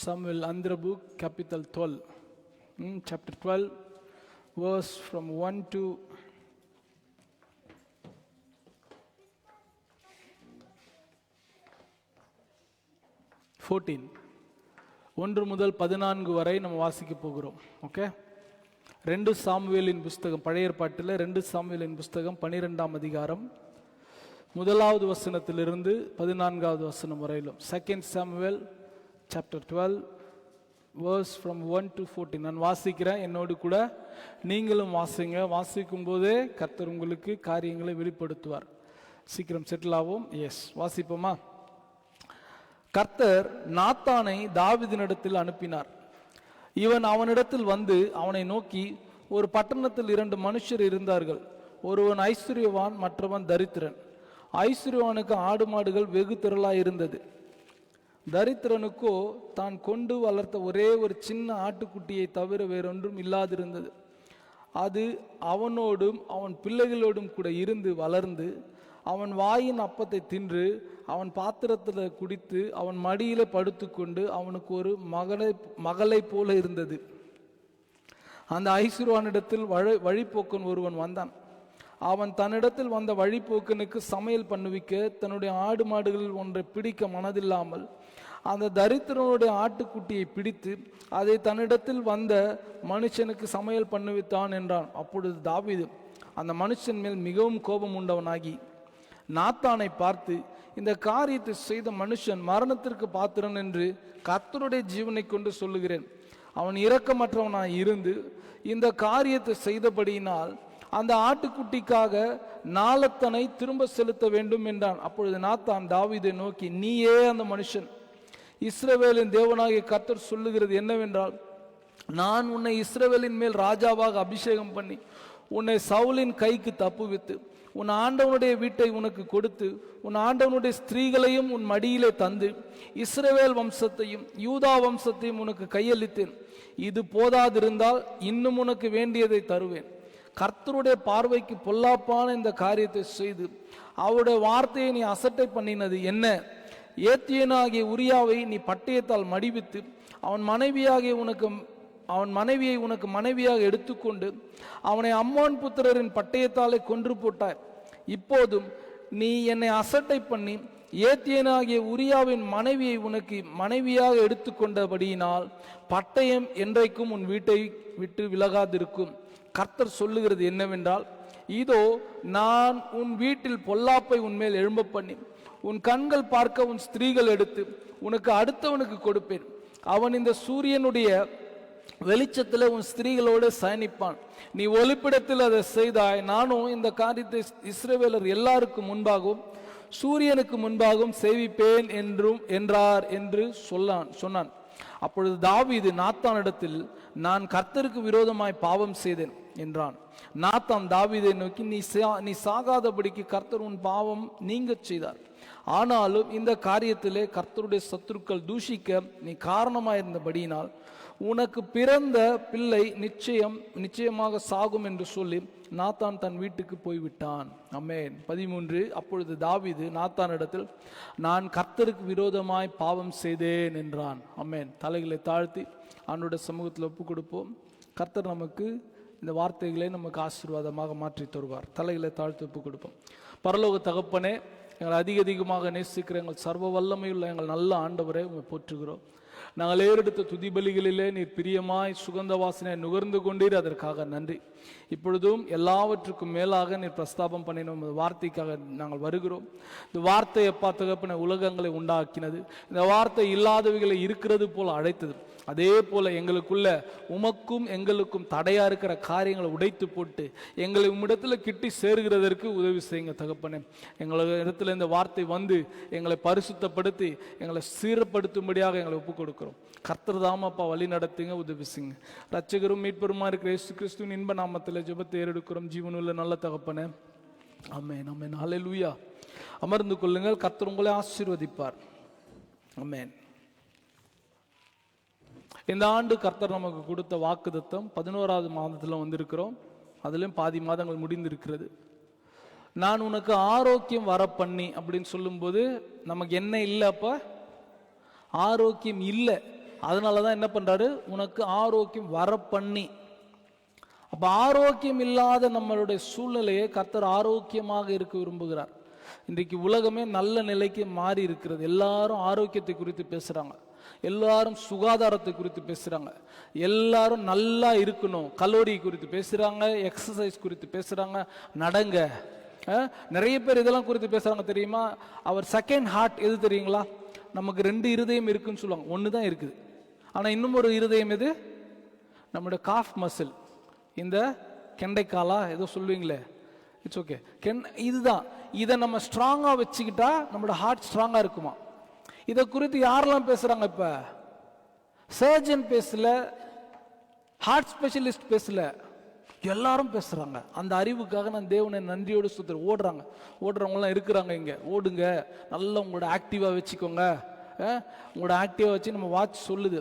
Samuel Andhra book, capital 12. Chapter 12, verse from 1 to 14. 1 முதல் 14 வரை நம்ம வாசிக்க போகிறோம். ஓகே, 2 சாமுவேலின் புஸ்தகம், பழைய ஏற்பாட்டில் 2 சாமுவேலின் புஸ்தகம் 12ஆம் அதிகாரம் 1வது வசனத்திலிருந்து 14வது வசனம் வரையிலும். 2 Samuel chapter 12 verse from 1 to 14. நான் வாசிக்கிறேன், என்னோடு கூட நீங்களும் வாசிங்க. வாசிக்கும் போதே கர்த்தர் உங்களுக்கு காரியங்களை வெளிப்படுத்துவார். சீக்கிரம் செட்டில் ஆகும். எஸ், வாசிப்போமா? கர்த்தர் நாத்தானை தாவீதினிடத்தில் அனுப்பினார். இவன் அவனிடத்தில் வந்து அவனை நோக்கி, ஒரு பட்டணத்தில் 2 மனுஷர் இருந்தார்கள். ஒருவன் ஐஸ்வர்யவான், மற்றவன் தரித்திரன். ஐஸ்வர்யவானுக்கு ஆடு மாடுகள் வெகு திரளாய் இருந்தது. தரித்திரனுக்கோ தான் கொண்டு வளர்த்த ஒரே ஒரு சின்ன ஆட்டுக்குட்டியை தவிர வேறொன்றும் இல்லாதிருந்தது. அது அவனோடும் அவன் பிள்ளைகளோடும் கூட இருந்து வளர்ந்து அவன் வாயின் அப்பத்தை தின்று அவன் பாத்திரத்தில் குடித்து அவன் மடியில படுத்து கொண்டு அவனுக்கு ஒரு மகளை போல இருந்தது. அந்த ஐஸ்வர்யவானிடத்தில் வழிபோக்கன் ஒருவன் வந்தான். அவன் தன்னிடத்தில் வந்த வழிபோக்கனுக்கு சமையல் பண்ணுவிக்க தன்னுடைய ஆடு மாடுகளில் ஒன்றை பிடிக்க மனதில்லாமல் அந்த தரித்திரனுடைய ஆட்டுக்குட்டியை பிடித்து அதை தன்னிடத்தில் வந்த மனுஷனுக்கு சமையல் பண்ணுவித்தான் என்றான். அப்பொழுது தாவீது அந்த மனுஷன் மேல் மிகவும் கோபம் உண்டவனாகி நாத்தானை பார்த்து, இந்த காரியத்தை செய்த மனுஷன் மரணத்திற்கு பாத்திரன் என்று கர்த்தருடைய ஜீவனை கொண்டு சொல்லுகிறேன். அவன் இரக்கமற்றவனாய் இருந்து இந்த காரியத்தை செய்தபடியினால் அந்த ஆட்டுக்குட்டிக்காக நாளத்தனை திரும்ப செலுத்த வேண்டும் என்றான். அப்பொழுது நாத்தான் தாவீதை நோக்கி, நீயே அந்த மனுஷன். இஸ்ரவேலின் தேவனாகிய கர்த்தர் சொல்லுகிறது என்னவென்றால், நான் உன்னை இஸ்ரவேலின் மேல் ராஜாவாக அபிஷேகம் பண்ணி உன்னை சவுலின் கைக்கு தப்புவித்து உன் ஆண்டவனுடைய வீட்டை உனக்கு கொடுத்து உன் ஆண்டவனுடைய ஸ்திரீகளையும் உன் மடியிலே தந்து இஸ்ரவேல் வம்சத்தையும் யூதா வம்சத்தையும் உனக்கு கையளித்தேன். இது போதாதிருந்தால் இன்னும் உனக்கு வேண்டியதை தருவேன். கர்த்தருடைய பார்வைக்கு பொல்லாப்பான இந்த காரியத்தை செய்து அவருடைய வார்த்தையை நீ அசட்டை பண்ணினது என்ன? ஏத்தியனாகிய உரியாவை நீ பட்டயத்தால் மடிவித்து அவன் மனைவியை உனக்கு மனைவியாக எடுத்துக்கொண்டு அவனை அம்மோன் புத்திரரின் பட்டயத்தாலே கொன்று போட்டாய். இப்போதும் நீ என்னை அசட்டை பண்ணி ஏத்தியனாகிய உரியாவின் மனைவியை உனக்கு மனைவியாக எடுத்துக்கொண்டபடியினால் பட்டயம் என்றைக்கும் உன் வீட்டை விட்டு விலகாதிருக்கும். கர்த்தர் சொல்லுகிறது என்னவென்றால், இதோ நான் உன் வீட்டில் பொல்லாப்பை உன்மேல் எழும்ப பண்ணி உன் கண்கள் பார்க்க உன் ஸ்திரீகள் எடுத்து உனக்கு அடுத்தவனுக்கு கொடுப்பேன். அவன் இந்த சூரியனுடைய வெளிச்சத்தில் உன் ஸ்திரீகளோடு சயனிப்பான். நீ ஒளிப்பிடத்தில் அதை செய்தாய். நானும் இந்த காரியத்தை இஸ்ரவேலர் எல்லாருக்கும் முன்பாகவும் சூரியனுக்கு முன்பாகவும் செய்விப்பேன் என்றார் என்று சொன்னான். அப்பொழுது தாவீது நாத்தானிடத்தில், நான் கர்த்தருக்கு விரோதமாய் பாவம் செய்தேன் என்றான். நாத்தான் தாவீதை நோக்கி, நீ சாகாதபடிக்கு கர்த்தர் உன் பாவம் நீங்கச் செய்தார். ஆனாலும் இந்த காரியத்திலே கர்த்தருடைய சத்துருக்கள் தூஷிக்க நீ காரணமாயிருந்தபடியினால் உனக்கு பிறந்த பிள்ளை நிச்சயமாக சாகும் என்று சொல்லி நாத்தான் தன் வீட்டுக்கு போய்விட்டான். ஆமென். 13. அப்பொழுது தாவீது நாத்தானிடத்தில், நான் கர்த்தருக்கு விரோதமாய் பாவம் செய்தேன் என்றான். ஆமென். தலைகளை தாழ்த்தி ஆண்டவருடைய சமூகத்தில் ஒப்பு கொடுப்போம். கர்த்தர் நமக்கு இந்த வார்த்தைகளை நமக்கு ஆசீர்வாதமாக மாற்றி தருவார். தலைகளை தாழ்த்தி ஒப்பு கொடுப்போம். பரலோக தகப்பனே, எங்களை அதிகமாக நேசிக்கிற எங்கள் சர்வ வல்லமையுள்ள எங்கள் நல்ல ஆண்டவரை உங்களை போற்றுகிறோம். நாங்கள் ஏறெடுத்த துதிபலிகளிலே நீர் பிரியமாய் சுகந்த வாசனை நுகர்ந்து கொண்டீர், அதற்காக நன்றி. இப்பொழுதும் எல்லாவற்றுக்கும் மேலாக நீர் பிரஸ்தாபம் பண்ணினோம் வார்த்தைக்காக நாங்கள் வருகிறோம். இந்த வார்த்தையை தகப்பன உலகங்களை உண்டாக்கினது, இந்த வார்த்தை இல்லாதவைகளை இருக்கிறது போல அழைத்தது. அதே போல எங்களுக்குள்ள உமக்கும் எங்களுக்கும் தடையா இருக்கிற காரியங்களை உடைத்து போட்டு எங்களை உம்மிடத்தில் கிட்டி சேர்கிறதற்கு உதவி செய்யுங்க தகப்பனே. எங்களுக்கு இடத்துல இந்த வார்த்தை வந்து எங்களை பரிசுத்தப்படுத்தி எங்களை சீரப்படுத்தும்படியாக எங்களை ஒப்புக் கொடுக்கிறோம். கர்த்தர் தாமப்பா வழி நடத்துங்க, உதவி செய்யுங்க. ரட்சகரும் மீட்பருமா இருக்கிற இயேசு கிறிஸ்துவின் இன்ப நாமத்தில் ஜெபத்தை ஏறெடுக்கிறோம் ஜீவனுள்ள நல்ல தகப்பனே. ஆமென், ஆமென், ஹல்லேலூயா. அமர்ந்து கொள்ளுங்கள். கர்த்தர் உங்களை ஆசீர்வதிப்பார். ஆமென். இந்த ஆண்டு கர்த்தர் நமக்கு கொடுத்த வாக்குத்தத்தம் 11வது மாதத்தில் வந்திருக்கிறோம். அதிலும் பாதி மாதங்கள் முடிந்திருக்கிறது. நான் உனக்கு ஆரோக்கியம் வர பண்ணி அப்படின்னு சொல்லும்போது நமக்கு என்ன இல்லை? அப்போ ஆரோக்கியம் இல்லை. அதனாலதான் என்ன பண்றாரு, உனக்கு ஆரோக்கியம் வர பண்ணி. அப்ப ஆரோக்கியம் இல்லாத நம்மளுடைய சூழ்நிலையை கர்த்தர் ஆரோக்கியமாக இருக்க விரும்புகிறார். இன்றைக்கு உலகமே நல்ல நிலைக்கு மாறி இருக்கிறது. எல்லாரும் ஆரோக்கியத்தை குறித்து பேசுறாங்க, எல்லாரும் சுகாதாரத்தை குறித்து பேசுறாங்க, எல்லாரும் நல்லா இருக்கணும் கலோரி குறித்து பேசுறாங்க, எக்ஸசைஸ் குறித்து பேசுறாங்க, நடங்க. நிறைய பேர் இதெல்லாம் குறித்து பேசுறாங்க தெரியுமா? அவர் செகண்ட் ஹார்ட் எது தெரியுங்களா? நமக்கு 2 இருதயம் இருக்குன்னு சொல்லுவாங்க, ஒன்று தான் இருக்குது. ஆனால் இன்னும் ஒரு இருதயம் எது? நம்முடைய காஃப் மசில், இந்த கெண்டைக்காலா ஏதோ சொல்லுவீங்களே, இட்ஸ் ஓகே, இதுதான். இதை நம்ம ஸ்ட்ராங்கா வச்சுக்கிட்டா நம்மளோட ஹார்ட் ஸ்ட்ராங்கா இருக்குமா? இதை குறித்து யாரெல்லாம் பேசுறாங்க? இப்ப சர்ஜன் பேசல, ஹார்ட் ஸ்பெஷலிஸ்ட் பேசல, எல்லாரும் பேசுறாங்க. அந்த அறிவுக்காக நான் தேவனை நன்றியோடு சுத்தர் ஓடுறவங்களாம் இருக்கிறாங்க. இங்க ஓடுங்க, நல்லா உங்களோட ஆக்டிவா வச்சுக்கோங்க. உங்களோட ஆக்டிவா வச்சு நம்ம வாட்ச் சொல்லுது,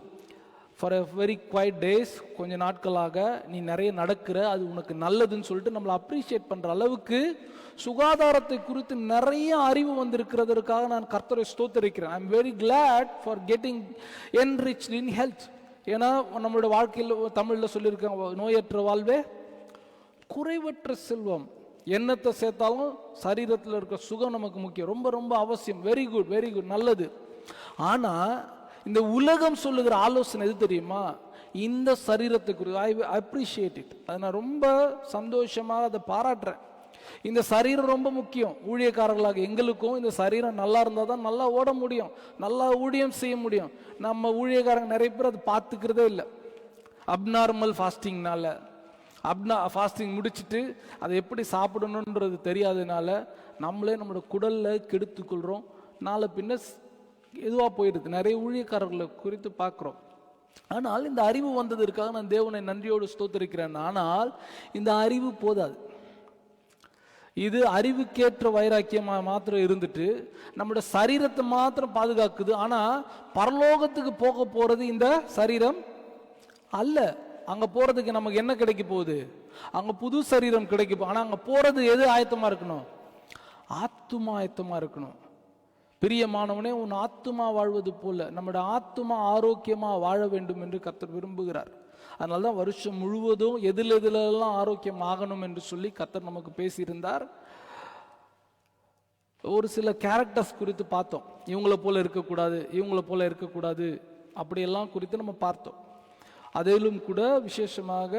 for a very quite days, கொஞ்ச நாட்களாக நீ நிறைய நடக்கிற, அது உனக்கு நல்லதுன்னு சொல்லிட்டு நம்மளை அப்ரிஷியேட் பண்ற அளவுக்கு சுகாதாரத்தை குறித்து நிறைய அறிவு வந்திருக்கிறதற்காக நான் கர்த்தரை ஸ்தோத்திரிக்கிறேன். I am very glad for getting enriched in health. ஏன்னா நம்மளோட வாழ்க்கையில் தமிழில் சொல்லியிருக்காங்க, நோயற்ற வாழ்வே குறைவற்ற செல்வம். எண்ணத்தை சேர்த்தாலும் சரீரத்தில் இருக்க சுகம் நமக்கு முக்கியம், ரொம்ப ரொம்ப அவசியம். வெரி குட், வெரி குட், நல்லது. ஆனா இந்த உலகம் சொல்லுகிற ஆலோசனை எது தெரியுமா? இந்த சரீரத்தை குறித்து ஐ அப்ரிஷியேட் இட், அதை நான் ரொம்ப சந்தோஷமாக அதை பாராட்டுறேன். இந்த சரீரம் ரொம்ப முக்கியம். ஊழியக்காரர்களாக எங்களுக்கும் இந்த சரீரம் நல்லா இருந்தால் தான் நல்லா ஓட முடியும், நல்லா ஊழியம் செய்ய முடியும். நம்ம ஊழியக்காரங்க நிறைய பேர் அதை பார்த்துக்கிறதே இல்லை. அப்நார்மல் ஃபாஸ்டிங்னால, ஃபாஸ்டிங் முடிச்சுட்டு அதை எப்படி சாப்பிடணுன்றது தெரியாததுனால நம்மளே நம்மளோட குடல்ல கெடுத்துக்கொள்கிறோம். நாளை பின்ன எதுவாக போயிடுது. நிறைய ஊழியக்காரர்களை குறித்து பார்க்குறோம். ஆனால் இந்த அறிவு வந்ததற்காக நான் தேவனை நன்றியோடு ஸ்தோத்திரிக்கிறேன். ஆனால் இந்த அறிவு போதாது. இது அறிவுக்கேற்ற வைராக்கியமாக மாத்திரம் இருந்துட்டு நம்மளோட சரீரத்தை மாத்திரம் பாதுகாக்குது. ஆனால் பரலோகத்துக்கு போக போறது இந்த சரீரம் அல்ல. அங்க போறதுக்கு நமக்கு என்ன கிடைக்க போகுது? அங்க புது சரீரம் கிடைக்கும். ஆனா அங்க போறது எது ஆயத்தமா இருக்கணும்? ஆத்துமா ஆயத்தமா இருக்கணும். பிரியமானவனே, உன் ஆத்துமா வாழ்வது போல நம்முடைய ஆத்துமா ஆரோக்கியமா வாழ வேண்டும் என்று கர்த்தர் விரும்புகிறார். அதனால்தான் வருஷம் முழுவதும் எதிலெல்லாம் ஆரோக்கியம் ஆகணும் என்று சொல்லி கர்த்தர் நமக்கு பேசியிருந்தார். ஒரு சில கேரக்டர்ஸ் குறித்து பார்த்தோம். இவங்களை போல இருக்கக்கூடாது, இவங்களை போல இருக்கக்கூடாது, அப்படியெல்லாம் குறித்து நம்ம பார்த்தோம். அதிலும் கூட விசேஷமாக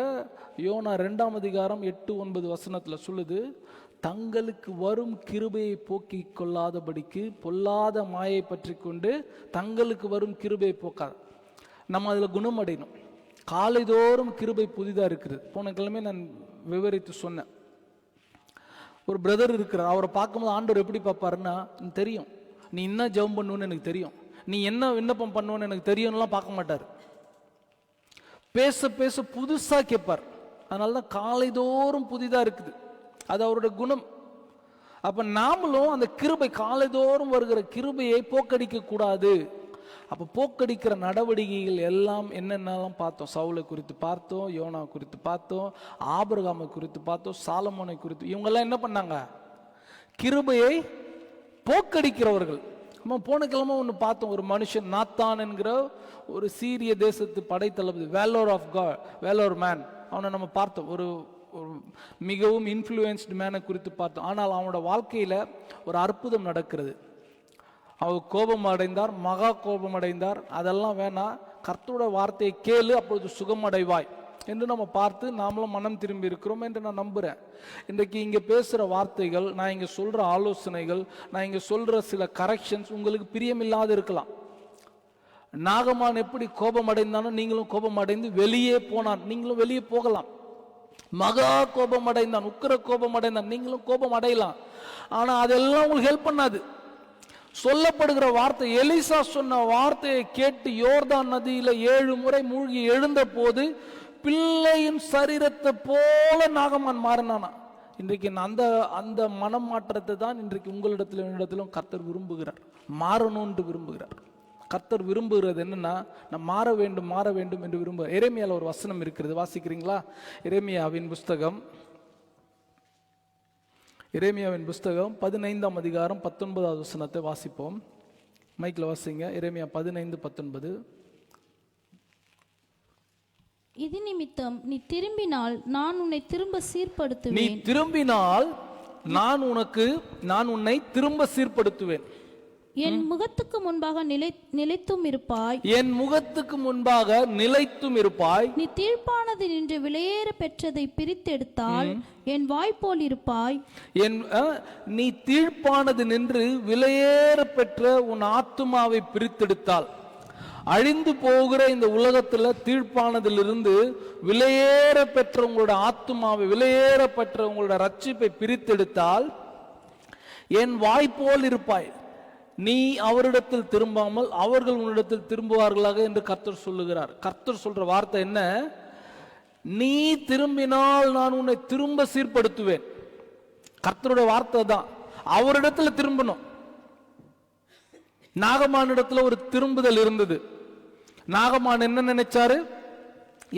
யோனா 2ஆம் அதிகாரம் 8-9 வசனத்துல சொல்லுது, தங்களுக்கு வரும் கிருபையை போக்கிக் கொள்ளாதபடிக்கு பொல்லாத மாயை பற்றி கொண்டு தங்களுக்கு வரும் கிருபையை போக்காத. நம்ம அதில் குணமடையணும். காலைதோறும் கிருபை புதிதாக இருக்குது. போன கிழமை நான் விவரித்து சொன்னேன். ஒரு பிரதர் இருக்கிறார், அவரை பார்க்கும்போது ஆண்டவர் எப்படி பார்ப்பாருன்னா, தெரியும் நீ என்ன ஜெபம் பண்ணுன்னு எனக்கு தெரியும், நீ என்ன விண்ணப்பம் பண்ணுன்னு எனக்கு தெரியும்லாம் பார்க்க மாட்டார். பேச பேச புதுசா கேட்பார். அதனாலதான் காலைதோறும் புதிதா இருக்குது. அது அவருடைய குணம். அப்ப நாமளும் அந்த கிருபை, காலைதோறும் வருகிற கிருபையை போக்கடிக்க கூடாது. அப்ப போக்கடிக்கிற நடவடிக்கைகள் எல்லாம் என்னென்னலாம் பார்த்தோம். சவுலை குறித்து பார்த்தோம், யோனா குறித்து பார்த்தோம், ஆபிரகாமை குறித்து பார்த்தோம், சாலமோனை குறித்து. இவங்கெல்லாம் என்ன பண்ணாங்க? கிருபையை போக்கடிக்கிறவர்கள். நம்ம போன கிழமை ஒன்று பார்த்தோம். ஒரு மனுஷன் நாத்தான் என்கிற ஒரு சீரிய தேசத்து படைத்தளபதி, வேலோர் ஆஃப் காட், வேலோர் மேன், அவனை நம்ம பார்த்தோம். ஒரு மிகவும் இன்ஃப்ளூயன்ஸ்டு மேனை குறித்து பார்த்தோம். ஆனால் அவனோட வாழ்க்கையில ஒரு அற்புதம் நடக்கிறது. அவர் கோபம் அடைந்தார், மகா கோபம் அடைந்தார். அதெல்லாம் வேணாம், கர்த்தரோட வார்த்தையை கேளு, அப்பொழுது சுகமடைவாய் என்று நம்ம பார்த்து நாமளும் மனம் திரும்பி இருக்கிறோம் என்று நான் நம்புறேன். இன்றைக்கு இங்க பேசுற வார்த்தைகள், நான் இங்க சொல்ற ஆலோசனைகள், நான் இங்க சொல்ற சில கரெக்ஷன்ஸ் உங்களுக்கு பிரியமில்லாது இருக்கலாம். நாகமான் எப்படி கோபம் அடைந்தானோ நீங்களும் கோபம் அடைந்து வெளியே போனான், நீங்களும் வெளியே போகலாம். மகா கோபம் அடைந்தான், உக்கிர கோபம் அடைந்தான், நீங்களும் கோபம் அடையலாம். ஆனா அதெல்லாம் உங்களுக்கு ஹெல்ப் பண்ணாது. சொல்லப்படுகிற வார்த்தை, எலிசா சொன்ன வார்த்தையை கேட்டு யோர்தான் நதியில 7 முறை மூழ்கி எழுந்த போது பிள்ளையின் சரீரத்தை போல நாகமான் மாறினானா. இன்றைக்கு அந்த அந்த மனம் மாற்றத்தை தான் இன்றைக்கு உங்களிடத்திலும் என்னிடத்திலும் கர்த்தர் விரும்புகிறார், மாறணும்னு விரும்புகிறார். கர்த்தர் விரும்புகிறது என்னன்னா, நான் மாற வேண்டும் மாற வேண்டும் என்று விரும்புகிறார். எரேமியால ஒரு வசனம் இருக்கிறது, வாசிக்கிறீங்களா? எரேமியாவின் புஸ்தகம் 15ஆம் அதிகாரம் 19வது வசனத்தை வாசிப்போம். மைக்கில் வாசிங்க. எரேமியா 15:19. இது நிமித்தம் நீ திரும்பினால் நான் உன்னை திரும்ப நீ சீர்படுத்துவேன். திரும்பினால் நான் உன்னை திரும்ப சீர்படுத்துவேன். என் முகத்துக்கு முன்பாக நிலைத்தும் இருப்பாய். என் முகத்துக்கு முன்பாக நிலைத்தும் இருப்பாய். நீ தீர்ப்பானது நின்று விலையேற பெற்றதை பிரித்தெடுத்தால் என் வாய்ப்போல் இருப்பாய். நீ தீர்ப்பானது நின்று விலையேற பெற்ற உன் ஆத்துமாவை பிரித்தெடுத்தால், அழிந்து போகிற இந்த உலகத்துல தீர்ப்பானதிலிருந்து விலையேற பெற்ற உங்களோட ஆத்துமாவை, விலையேற பெற்ற உங்களோட ரட்சிப்பை பிரித்தெடுத்தால் என் வாய்ப்போல் இருப்பாய். நீ அவரிடத்தில் திரும்பாமல் அவர்கள் உன்னிடத்தில் திரும்புவார்களாக என்று கர்த்தர் சொல்லுகிறார். கர்த்தர் சொல்ற வார்த்தை என்ன? நீ திரும்பினால் நான் உன்னை திரும்ப சீர்படுத்துவேன். கர்த்தருடைய வார்த்தை தான். அவரிடத்துல திரும்பணும். நாகமானிடத்துல ஒரு திரும்புதல் இருந்தது. நாகமான் என்ன நினைச்சாரு?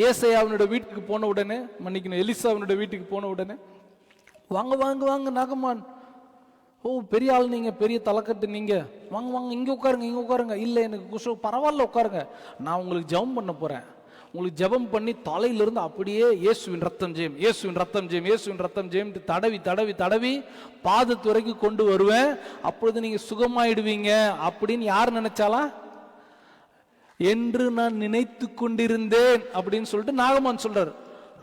ஏசாயாவினுடைய வீட்டுக்கு போன உடனே, மன்னிக்கணும், எலிசாவினுடைய வீட்டுக்கு போன உடனே, வாங்க வாங்க வாங்க நாகமான், ஓ பெரிய ஆள் நீங்க, பெரிய தலைக்கட்டு நீங்க, வாங்க வாங்க இங்க உட்காருங்க, இங்க உட்காருங்க. இல்லை எனக்கு குஷோ, பரவாயில்ல உட்காருங்க, நான் உங்களுக்கு ஜெபம் பண்ண போறேன். உங்களுக்கு ஜெபம் பண்ணி தலையிலிருந்து அப்படியே இயேசுவின் ரத்தம் ஜெயம், இயேசுவின் ரத்தம் ஜெயம், இயேசுவின் ரத்தம் ஜெயம் தடவி தடவி தடவி பாதத்து வரைக்கும் கொண்டு வருவேன். அப்பொழுது நீங்க சுகமாயிடுவீங்க அப்படின்னு யார் நினைச்சாலா? என்று நான் நினைத்து கொண்டிருந்தேன் அப்படின்னு சொல்லிட்டு நாகமான் சொல்றாரு.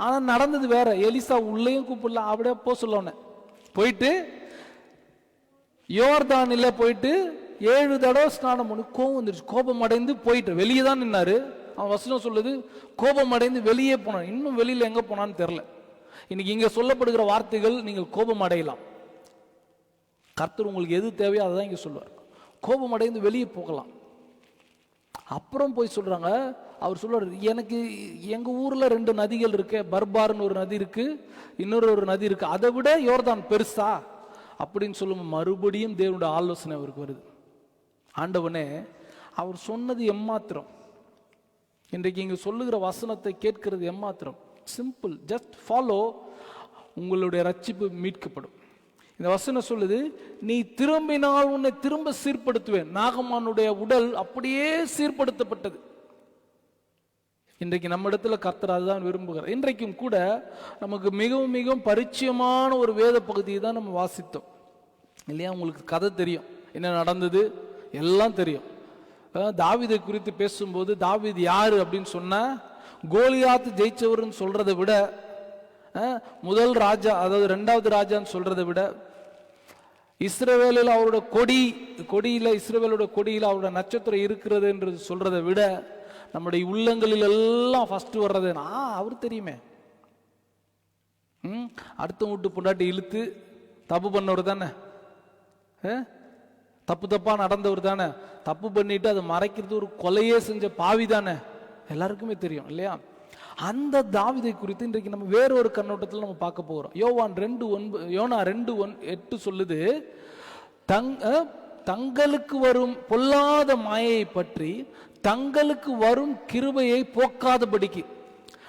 ஆனா நடந்தது வேற. எலிசா உள்ளேயும் கூப்பிடல, அப்படியே போ சொல்ல போயிட்டு யோர்தானில போயிட்டு 7 தடவை ஸ்நானம் பண்ணி கோபம் வந்துருச்சு. கோபம் அடைந்து போயிட்டு வெளியே தான் நின்னாரு. அவன் வசனம் சொல்லுது கோபம் அடைந்து வெளியே போனான். இன்னும் வெளியில எங்க போனான்னு தெரியல. இன்னைக்கு இங்க சொல்லப்படுகிற வார்த்தைகள், நீங்கள் கோபம் அடையலாம். கர்த்தர் உங்களுக்கு எது தேவையோ அதை தான் இங்க சொல்லுவார். கோபம் அடைந்து வெளியே போகலாம். அப்புறம் போய் சொல்றாங்க, அவர் சொல்றாரு, எனக்கு எங்க ஊர்ல 2 நதிகள் இருக்கு, பர்பார்னு ஒரு நதி இருக்கு, இன்னொரு நதி இருக்கு, அதை விட யோர்தான் பெருசா அப்படின்னு சொல்லும். மறுபடியும் தேவனுடைய ஆலோசனை அவருக்கு வருது. ஆண்டவனே, அவர் சொன்னது எம்மாத்திரம். இன்றைக்கு இங்க சொல்லுகிற வசனத்தை கேட்கிறது எம்மாத்திரம். சிம்பிள், ஜஸ்ட் ஃபாலோ, உங்களுடைய ரட்சிப்பு மீட்கப்படும். இந்த வசனம் சொல்லுது, நீ திரும்பினால் உன்னை திரும்ப சீர்படுத்துவேன். நாகமானுடைய உடல் அப்படியே சீர்படுத்தப்பட்டது. இன்றைக்கு நம்ம இடத்துல கர்த்தர் அதுதான் விரும்புகிறார். இன்றைக்கும் கூட நமக்கு மிகவும் மிகவும் பரிச்சயமான ஒரு வேத பகுதியை தான் நம்ம வாசித்தோம் இல்லையா? உங்களுக்கு கதை தெரியும், என்ன நடந்தது எல்லாம் தெரியும். தாவீதை குறித்து பேசும்போது, தாவீது யாரு அப்படின்னு சொன்னா, கோலியாத் ஜெயிச்சவர்னு சொல்றதை விட, முதல் ராஜா, அதாவது 2வது ராஜான்னு சொல்றதை விட, இஸ்ரவேலில் அவரோட கொடியில, இஸ்ரவேலோட கொடியில அவரோட நட்சத்திரம் இருக்கிறது என்று சொல்றதை விட, நம்முடைய உள்ளங்களில் எல்லாம் ஃபர்ஸ்ட் வர்றது அவர் தெரியுமே. அடுத்த வீட்டு பொண்டாட்டி இழுத்து தப்பு பண்ணவர் தானே, தப்பா நடந்தவர் தானே, தப்பு பண்ணிட்டு அதை மறைக்கிறது ஒரு கொலையே செஞ்ச பாவி தானே, எல்லாருக்குமே தெரியும் இல்லையா? அந்த தாவீதை குறித்து இன்றைக்கு நம்ம வேற ஒரு கண்ணோட்டத்தில் நம்ம பார்க்க போகிறோம். யோனா 2:8 சொல்லுது, தங்களுக்கு வரும் பொல்லாத மாயை பற்றி தங்களுக்கு வரும் கிருபையை போக்காதபடிக்கு.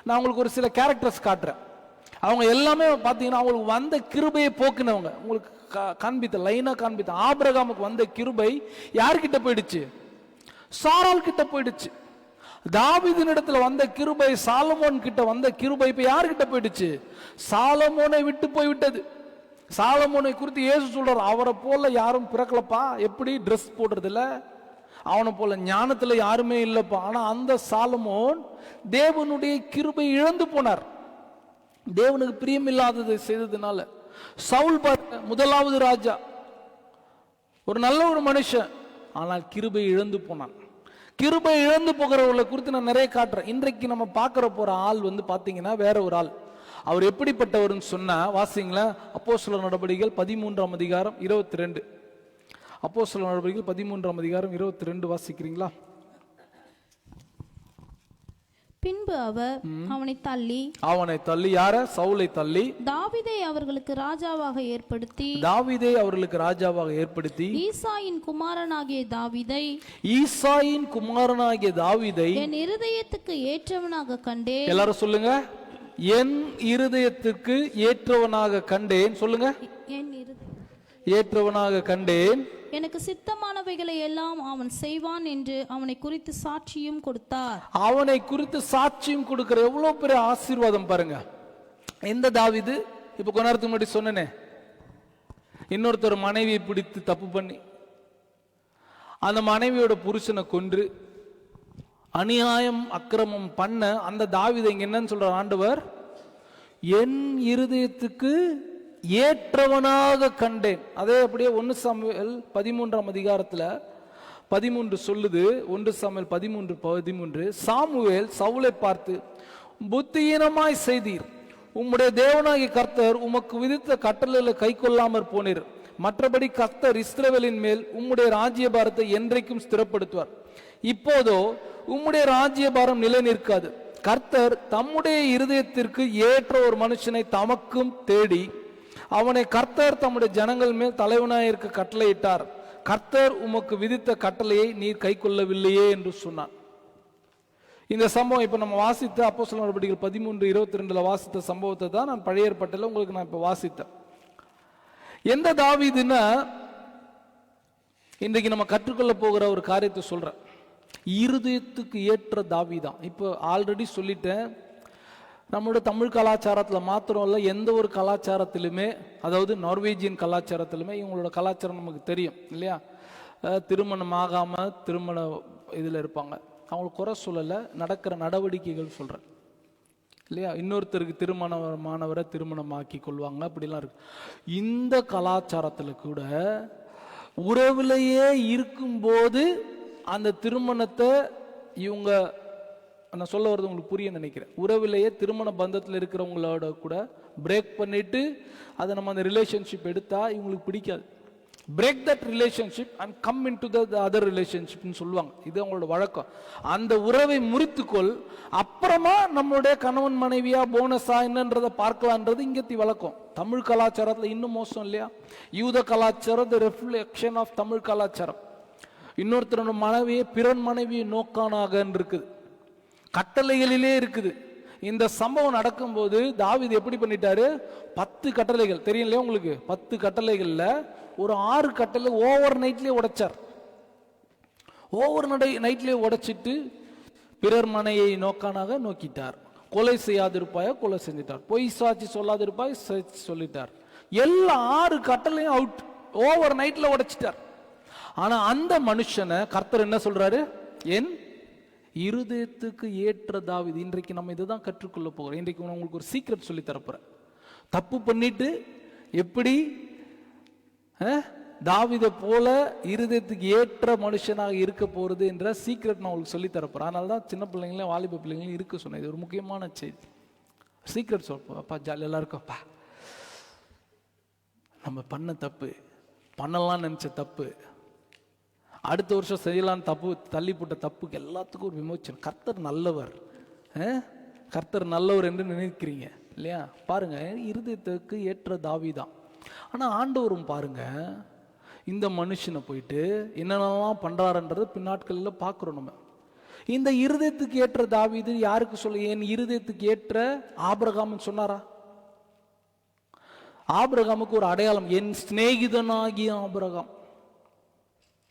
நான் உங்களுக்கு ஒரு சில கேரக்டர்ஸ் காட்டுறேன். அவங்க எல்லாமே பார்த்தீங்கன்னா அவங்களுக்கு வந்த கிருபையை போக்குனவங்க. உங்களுக்கு லைனா காண்பித்த ஆபிரகாமுக்கு வந்த கிருபை யார்கிட்ட போயிடுச்சு? சாராள் கிட்ட போயிடுச்சு. தாவீதின் இடத்துல வந்த கிருபை, சாலமோன் கிட்ட வந்த கிருபை இப்ப யார்கிட்ட போயிடுச்சு? சாலமோனை விட்டு போய்விட்டது. சாலமோனை குறித்து இயேசு சொல்றார், அவரை போல யாரும் பிறக்கலப்பா. எப்படி? ட்ரெஸ் போடுறது இல்ல, அவனை போல ஞானத்துல யாருமே இல்லப்பா. ஆனா அந்த சாலமோன் தேவனுடைய கிருபை இழந்து போனார், தேவனுக்கு பிரியமில்லாததை செய்ததுனால. சவுல் பாருங்க, 1வது ராஜா, ஒரு நல்ல ஒரு மனுஷன், ஆனால் கிருபை இழந்து போனான். கிருபை இழந்து போகிறவர்களை குறித்து நான் நிறைய காட்டுறேன். இன்றைக்கு நம்ம பார்க்கிற போற ஆள் பாத்தீங்கன்னா வேற ஒரு ஆள். அவர் எப்படிப்பட்டவர்னு சொன்னா வாசிங்களா, அப்போஸ்தலர் நடபடிகள் 13ஆம் அதிகாரம் 22. அப்போஸ்தலர் நடபடிகள் 13ஆம் அதிகாரம் 22 வாசிக்கிறீங்களா? பின்பு அவர் அவனை தள்ளி, யார? சவுலை தள்ளி தாவீதை அவர்களுக்கு ராஜாவாக ஏற்படுத்தி ஈசாயின் குமாரனாகிய தாவீதை என் இருதயத்துக்கு ஏற்றவனாக கண்டேன். எல்லாரும் சொல்லுங்க, என் இருதயத்துக்கு ஏற்றவனாக கண்டேன். சொல்லுங்க, ஏற்றவனாக கண்டேன். எனக்கு சித்தமானவைகளை எல்லாம் அவன் செய்வான் என்று அவனை குறித்து சாட்சியும் கொடுத்தார். அவனை குறித்து சாட்சியும் கொடுக்கிற எவ்வளவு பெரிய ஆசீர்வாதம் பாருங்க. எந்த தாவீது? இப்ப கொஞ்ச நேரத்துக்கு முன்னாடி சொன்னனே, இன்னொருத்தர் மனைவியை பிடித்து தப்பு பண்ணி அந்த மனைவியோட புருஷனை கொன்று அநியாயம் அக்கிரமம் பண்ண அந்த தாவீதை இங்க என்னன்னு சொல்றார் ஆண்டவர்? என் இருதயத்துக்கு ஏற்றவனாக கண்டேன். அதே அப்படியே 1 சாமுவேல் 13ஆம் அதிகாரத்துல 13 சொல்லுது. 1 சாமுவேல் 13:13 சாமுவேல் சவுலை பார்த்து, புத்தியீனமாய் செய்தீர், உம்முடைய தேவனாகிய கர்த்தர் உமக்கு விதித்த கட்டளைகளை கை கொள்ளாமற் போனீர். மற்றபடி கர்த்தர் இஸ்ரவேலின் மேல் உம்முடைய ராஜ்யபாரத்தை என்றைக்கும் ஸ்திரப்படுத்துவார். இப்போதோ உம்முடைய ராஜ்யபாரம் நிலை நிற்காது. கர்த்தர் தம்முடைய இருதயத்திற்கு ஏற்ற ஒரு மனுஷனை தமக்கும் தேடி அவனை கர்த்தர் தம்முடைய ஜனங்கள் மேல் தலைவனாயிருக்க கட்டளையிட்டார். கர்த்தர் உமக்கு விதித்த கட்டளையை நீர் கை கொள்ளவில்லையே என்று சொன்னார். இந்த சம்பவம் இப்ப நம்ம வாசித்த அப்போஸ்தலர் நடவடிக்கைகள் 13:22 வாசித்த சம்பவத்தை தான் நான் பழைய ஏற்பாட்டில் உங்களுக்கு நான் இப்ப வாசித்தேன். எந்த தாவீதுன்னா, இன்றைக்கு நம்ம கற்றுக்கொள்ள போகிற ஒரு காரியத்தை சொல்றேன். இருதயத்துக்கு ஏற்ற தாவீதான். இப்போ ஆல்ரெடி சொல்லிட்டேன், நம்மளோட தமிழ் கலாச்சாரத்தில் மாத்திரம் இல்லை, எந்த ஒரு கலாச்சாரத்திலுமே, அதாவது நார்வேஜியன் கலாச்சாரத்திலுமே இவங்களோட கலாச்சாரம் நமக்கு தெரியும் இல்லையா? திருமணம் ஆகாம திருமண இதில் இருப்பாங்க. அவங்களுக்கு குறை சொல்லலை, நடக்கிற நடவடிக்கைகள் சொல்கிறேன் இல்லையா? இன்னொருத்தருக்கு திருமணமானவரை திருமணமாக்கி கொள்வாங்க, அப்படிலாம் இருக்கு. இந்த கலாச்சாரத்தில் கூட உறவிலேயே இருக்கும்போது அந்த திருமணத்தை இவங்க, நான் சொல்ல வர்றது உங்களுக்கு புரிய நினைக்கிறேன், உறவிலேயே திருமண பந்தத்தில் இருக்கிறவங்களோட கூட பிரேக் பண்ணிட்டு அதை நம்ம அந்த ரிலேஷன்ஷிப் எடுத்தா இவங்களுக்கு பிடிக்காது. Break that relationship and come in to the other ரிலேஷன்ஷிப்னு சொல்லுவாங்க. இது அவங்களோட வழக்கம். அந்த உறவை முறித்துக்கொள், அப்புறமா நம்மளுடைய கணவன் மனைவியா போனஸா என்னன்றதை பார்க்கலான்றது இங்கத்தி வழக்கம். தமிழ் கலாச்சாரத்தில் இன்னும் மோசம் இல்லையா? யூத கலாச்சாரம் த ரிஃப்ளெக்ஷன் ஆஃப் தமிழ் கலாச்சாரம். இன்னொருத்தரோட மனைவியை பிறன் மனைவியை நோக்கானாக இருக்குது, கட்டளைகளிலே இருக்குது. இந்த சம்பவம் நடக்கும்போது தாவீது எப்படி பண்ணிட்டாரு? 10 கட்டளைகள் தெரியும் இல்லையா உங்களுக்கு? 10 கட்டளைகள்ல ஒரு 6 கட்டளை ஓவர் நைட்லயே உடைச்சார். ஓவர் நைட்லயே உடைச்சிட்டு பிறர் மனையை நோக்கானாக நோக்கிட்டார். கொலை செய்யாதிருப்பாய கொலை செஞ்சிட்டார். பொய் சாட்சி சொல்லாதிருப்பாய் சொல்லிட்டார். எல்லா 6 கட்டளையும் அவுட், ஓவர் நைட்ல உடைச்சிட்டார். ஆனா அந்த மனுஷனை கர்த்தர் என்ன சொல்றாரு? என் இருதயத்துக்கு ஏற்ற தாவீது. இன்றைக்கு நம்ம இதுதான் கற்றுக்கொள்ள போகிறோம். இன்றைக்கு உங்களுக்கு ஒரு சீக்ரெட் சொல்லி தரப்போறேன். தப்பு பண்ணிட்டு எப்படி தாவீதை போல இருதயத்துக்கு ஏற்ற மனுஷனாக இருக்க போறது என்ற சீக்ரெட் நான் உங்களுக்கு சொல்லி தரப்போறேன். அதனால தான் சின்ன பிள்ளைங்களையும் வாலிப பிள்ளைங்களையும் இருக்க சொன்னேன். இது ஒரு முக்கியமான செய்தி. சீக்ரெட் சொல்ப்பா, ஜாலி எல்லாருக்கும்ப்பா. நம்ம பண்ண தப்பு, பண்ணலாம்னு நினைச்ச தப்பு, அடுத்த வருஷம் செய்யலான்னு தப்பு, தள்ளி போட்ட தப்புக்கு எல்லாத்துக்கும் ஒரு விமோச்சனம். கர்த்தர் நல்லவர், கர்த்தர் நல்லவர் என்று நினைக்கிறீங்க இல்லையா? பாருங்க, இருதயத்துக்கு ஏற்ற தாவீதான். ஆனா ஆண்டவரும் பாருங்க, இந்த மனுஷனை போயிட்டு என்னென்னலாம் பண்றாருன்றது பின்னாட்களில் பார்க்கிறோம் நம்ம. இந்த இருதயத்துக்கு ஏற்ற தாவீது யாருக்கு சொல்ல? என் இருதயத்துக்கு ஏற்ற ஆபிரகாம் சொன்னாரா? ஆபிரகாமுக்கு ஒரு அடையாளம், என் சிநேகிதனாகிய ஆபிரகாம்.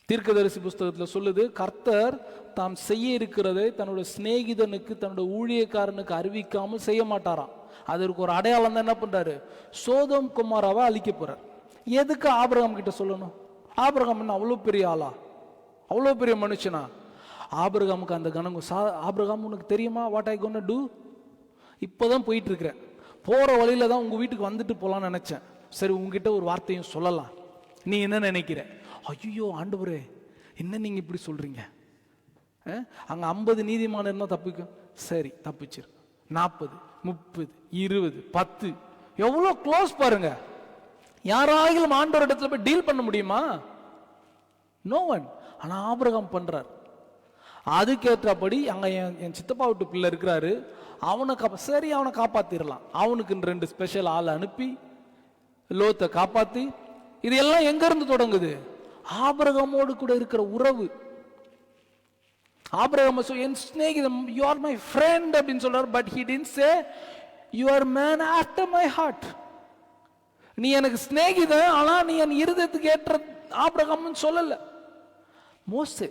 தீர்க்கதரிசி புஸ்தகத்தில் சொல்லுது, கர்த்தர் தாம் செய்ய இருக்கிறதை தன்னுடைய சிநேகிதனுக்கு, தன்னுடைய ஊழியக்காரனுக்கு அறிவிக்காமல் செய்ய மாட்டாராம். அதற்கு ஒரு அடையாளம் தான் என்ன பண்றாரு? சோதோம் குமாராவை அழிக்க போறார். எதுக்கு ஆபிரகாம் கிட்ட சொல்லணும்? ஆபிரகாம் என்ன அவ்வளோ பெரிய ஆளா? அவ்வளோ பெரிய மனுஷனா? ஆபிரகாமுக்கு அந்த கணம், ஆபிரகாம் உனக்கு தெரியுமா வாட் ஐ கோனா டூ? இப்போதான் போயிட்டு இருக்கிறேன், போற வழியில தான் உங்க வீட்டுக்கு வந்துட்டு போலான்னு நினைச்சேன். சரி, உங்ககிட்ட ஒரு வார்த்தையும் சொல்லலாம், நீ என்ன நினைக்கிற? ஐயோ ஆண்டவரே, என்ன நீங்க இப்படி சொல்றீங்க? அங்க 50 நீதிமான் இருந்தா தப்பிக்கும். சரி, தப்பிச்சிரு. 40, 30, 20, 10 எவ்வளோ க்ளோஸ் பாருங்க. யாராயிலும் ஆண்டவர் இடத்துல போய் டீல் பண்ண முடியுமா? No one. ஆனா ஆபிரகாம் பண்றார். அதுக்கேற்றபடி அங்க என் சித்தப்பா வீட்டு பிள்ளை இருக்கிறாரு, அவனை சரி அவனை காப்பாத்திரலாம். அவனுக்கு 2 ஸ்பெஷல் ஆள் அனுப்பி லோத்தை காப்பாத்தி. இது எல்லாம் எங்க இருந்து தொடங்குது? ஆபிரகாமோடு கூட இருக்கிற உறவு. ஆபிரகாம் என் சிநேகிதன், you are my friend அப்படின்னு சொல்றாரு. But he didn't say you are man after my heart. நீ எனக்கு சிநேகிதன், ஆனா நீ என் இருதயத்துக்கு ஏற்ற ஆபிரகாம் சொல்லல, மோசே.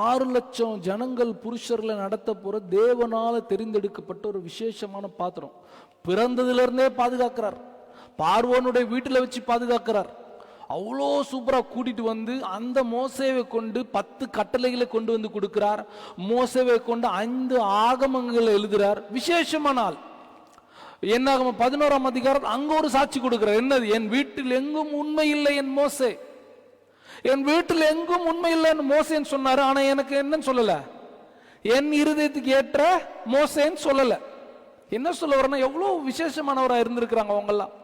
6 லட்சம் ஜனங்கள் புருஷர்களை நடத்த போற தேவனால தெரிந்தெடுக்கப்பட்ட ஒரு விசேஷமான பாத்திரம். பிறந்ததுல இருந்தே பாதுகாக்கிறார், பார்வோனுடைய வீட்டில் வச்சு பாதுகாக்கிறார். அவ்வளோ சூப்பரா கூட்டிட்டு வந்து அந்த மோசேவை கொண்டு 10 கட்டளைகளை கொண்டு வந்து கொடுக்கிறார். மோசேவை கொண்டு 5 ஆகமங்களை எழுதுறார். விசேஷமான ஆள். என்னாகம 11ஆம் அதிகாரம் அங்க ஒரு சாட்சி கொடுக்கிறார். என்னது? என் வீட்டில் எங்கும் உண்மை இல்லை என் மோசே. என் வீட்டில் எங்கும் உண்மை இல்லைன்னு மோசேன்னு சொன்னாரு. ஆனா எனக்கு என்னன்னு சொல்லல, என் இருதயத்துக்கு ஏற்ற மோசேன்னு சொல்லல. என்ன சொல்ல வரேன்னா, எவ்வளவு விசேஷமானவராக இருந்திருக்கிறாங்க அவங்கெல்லாம்.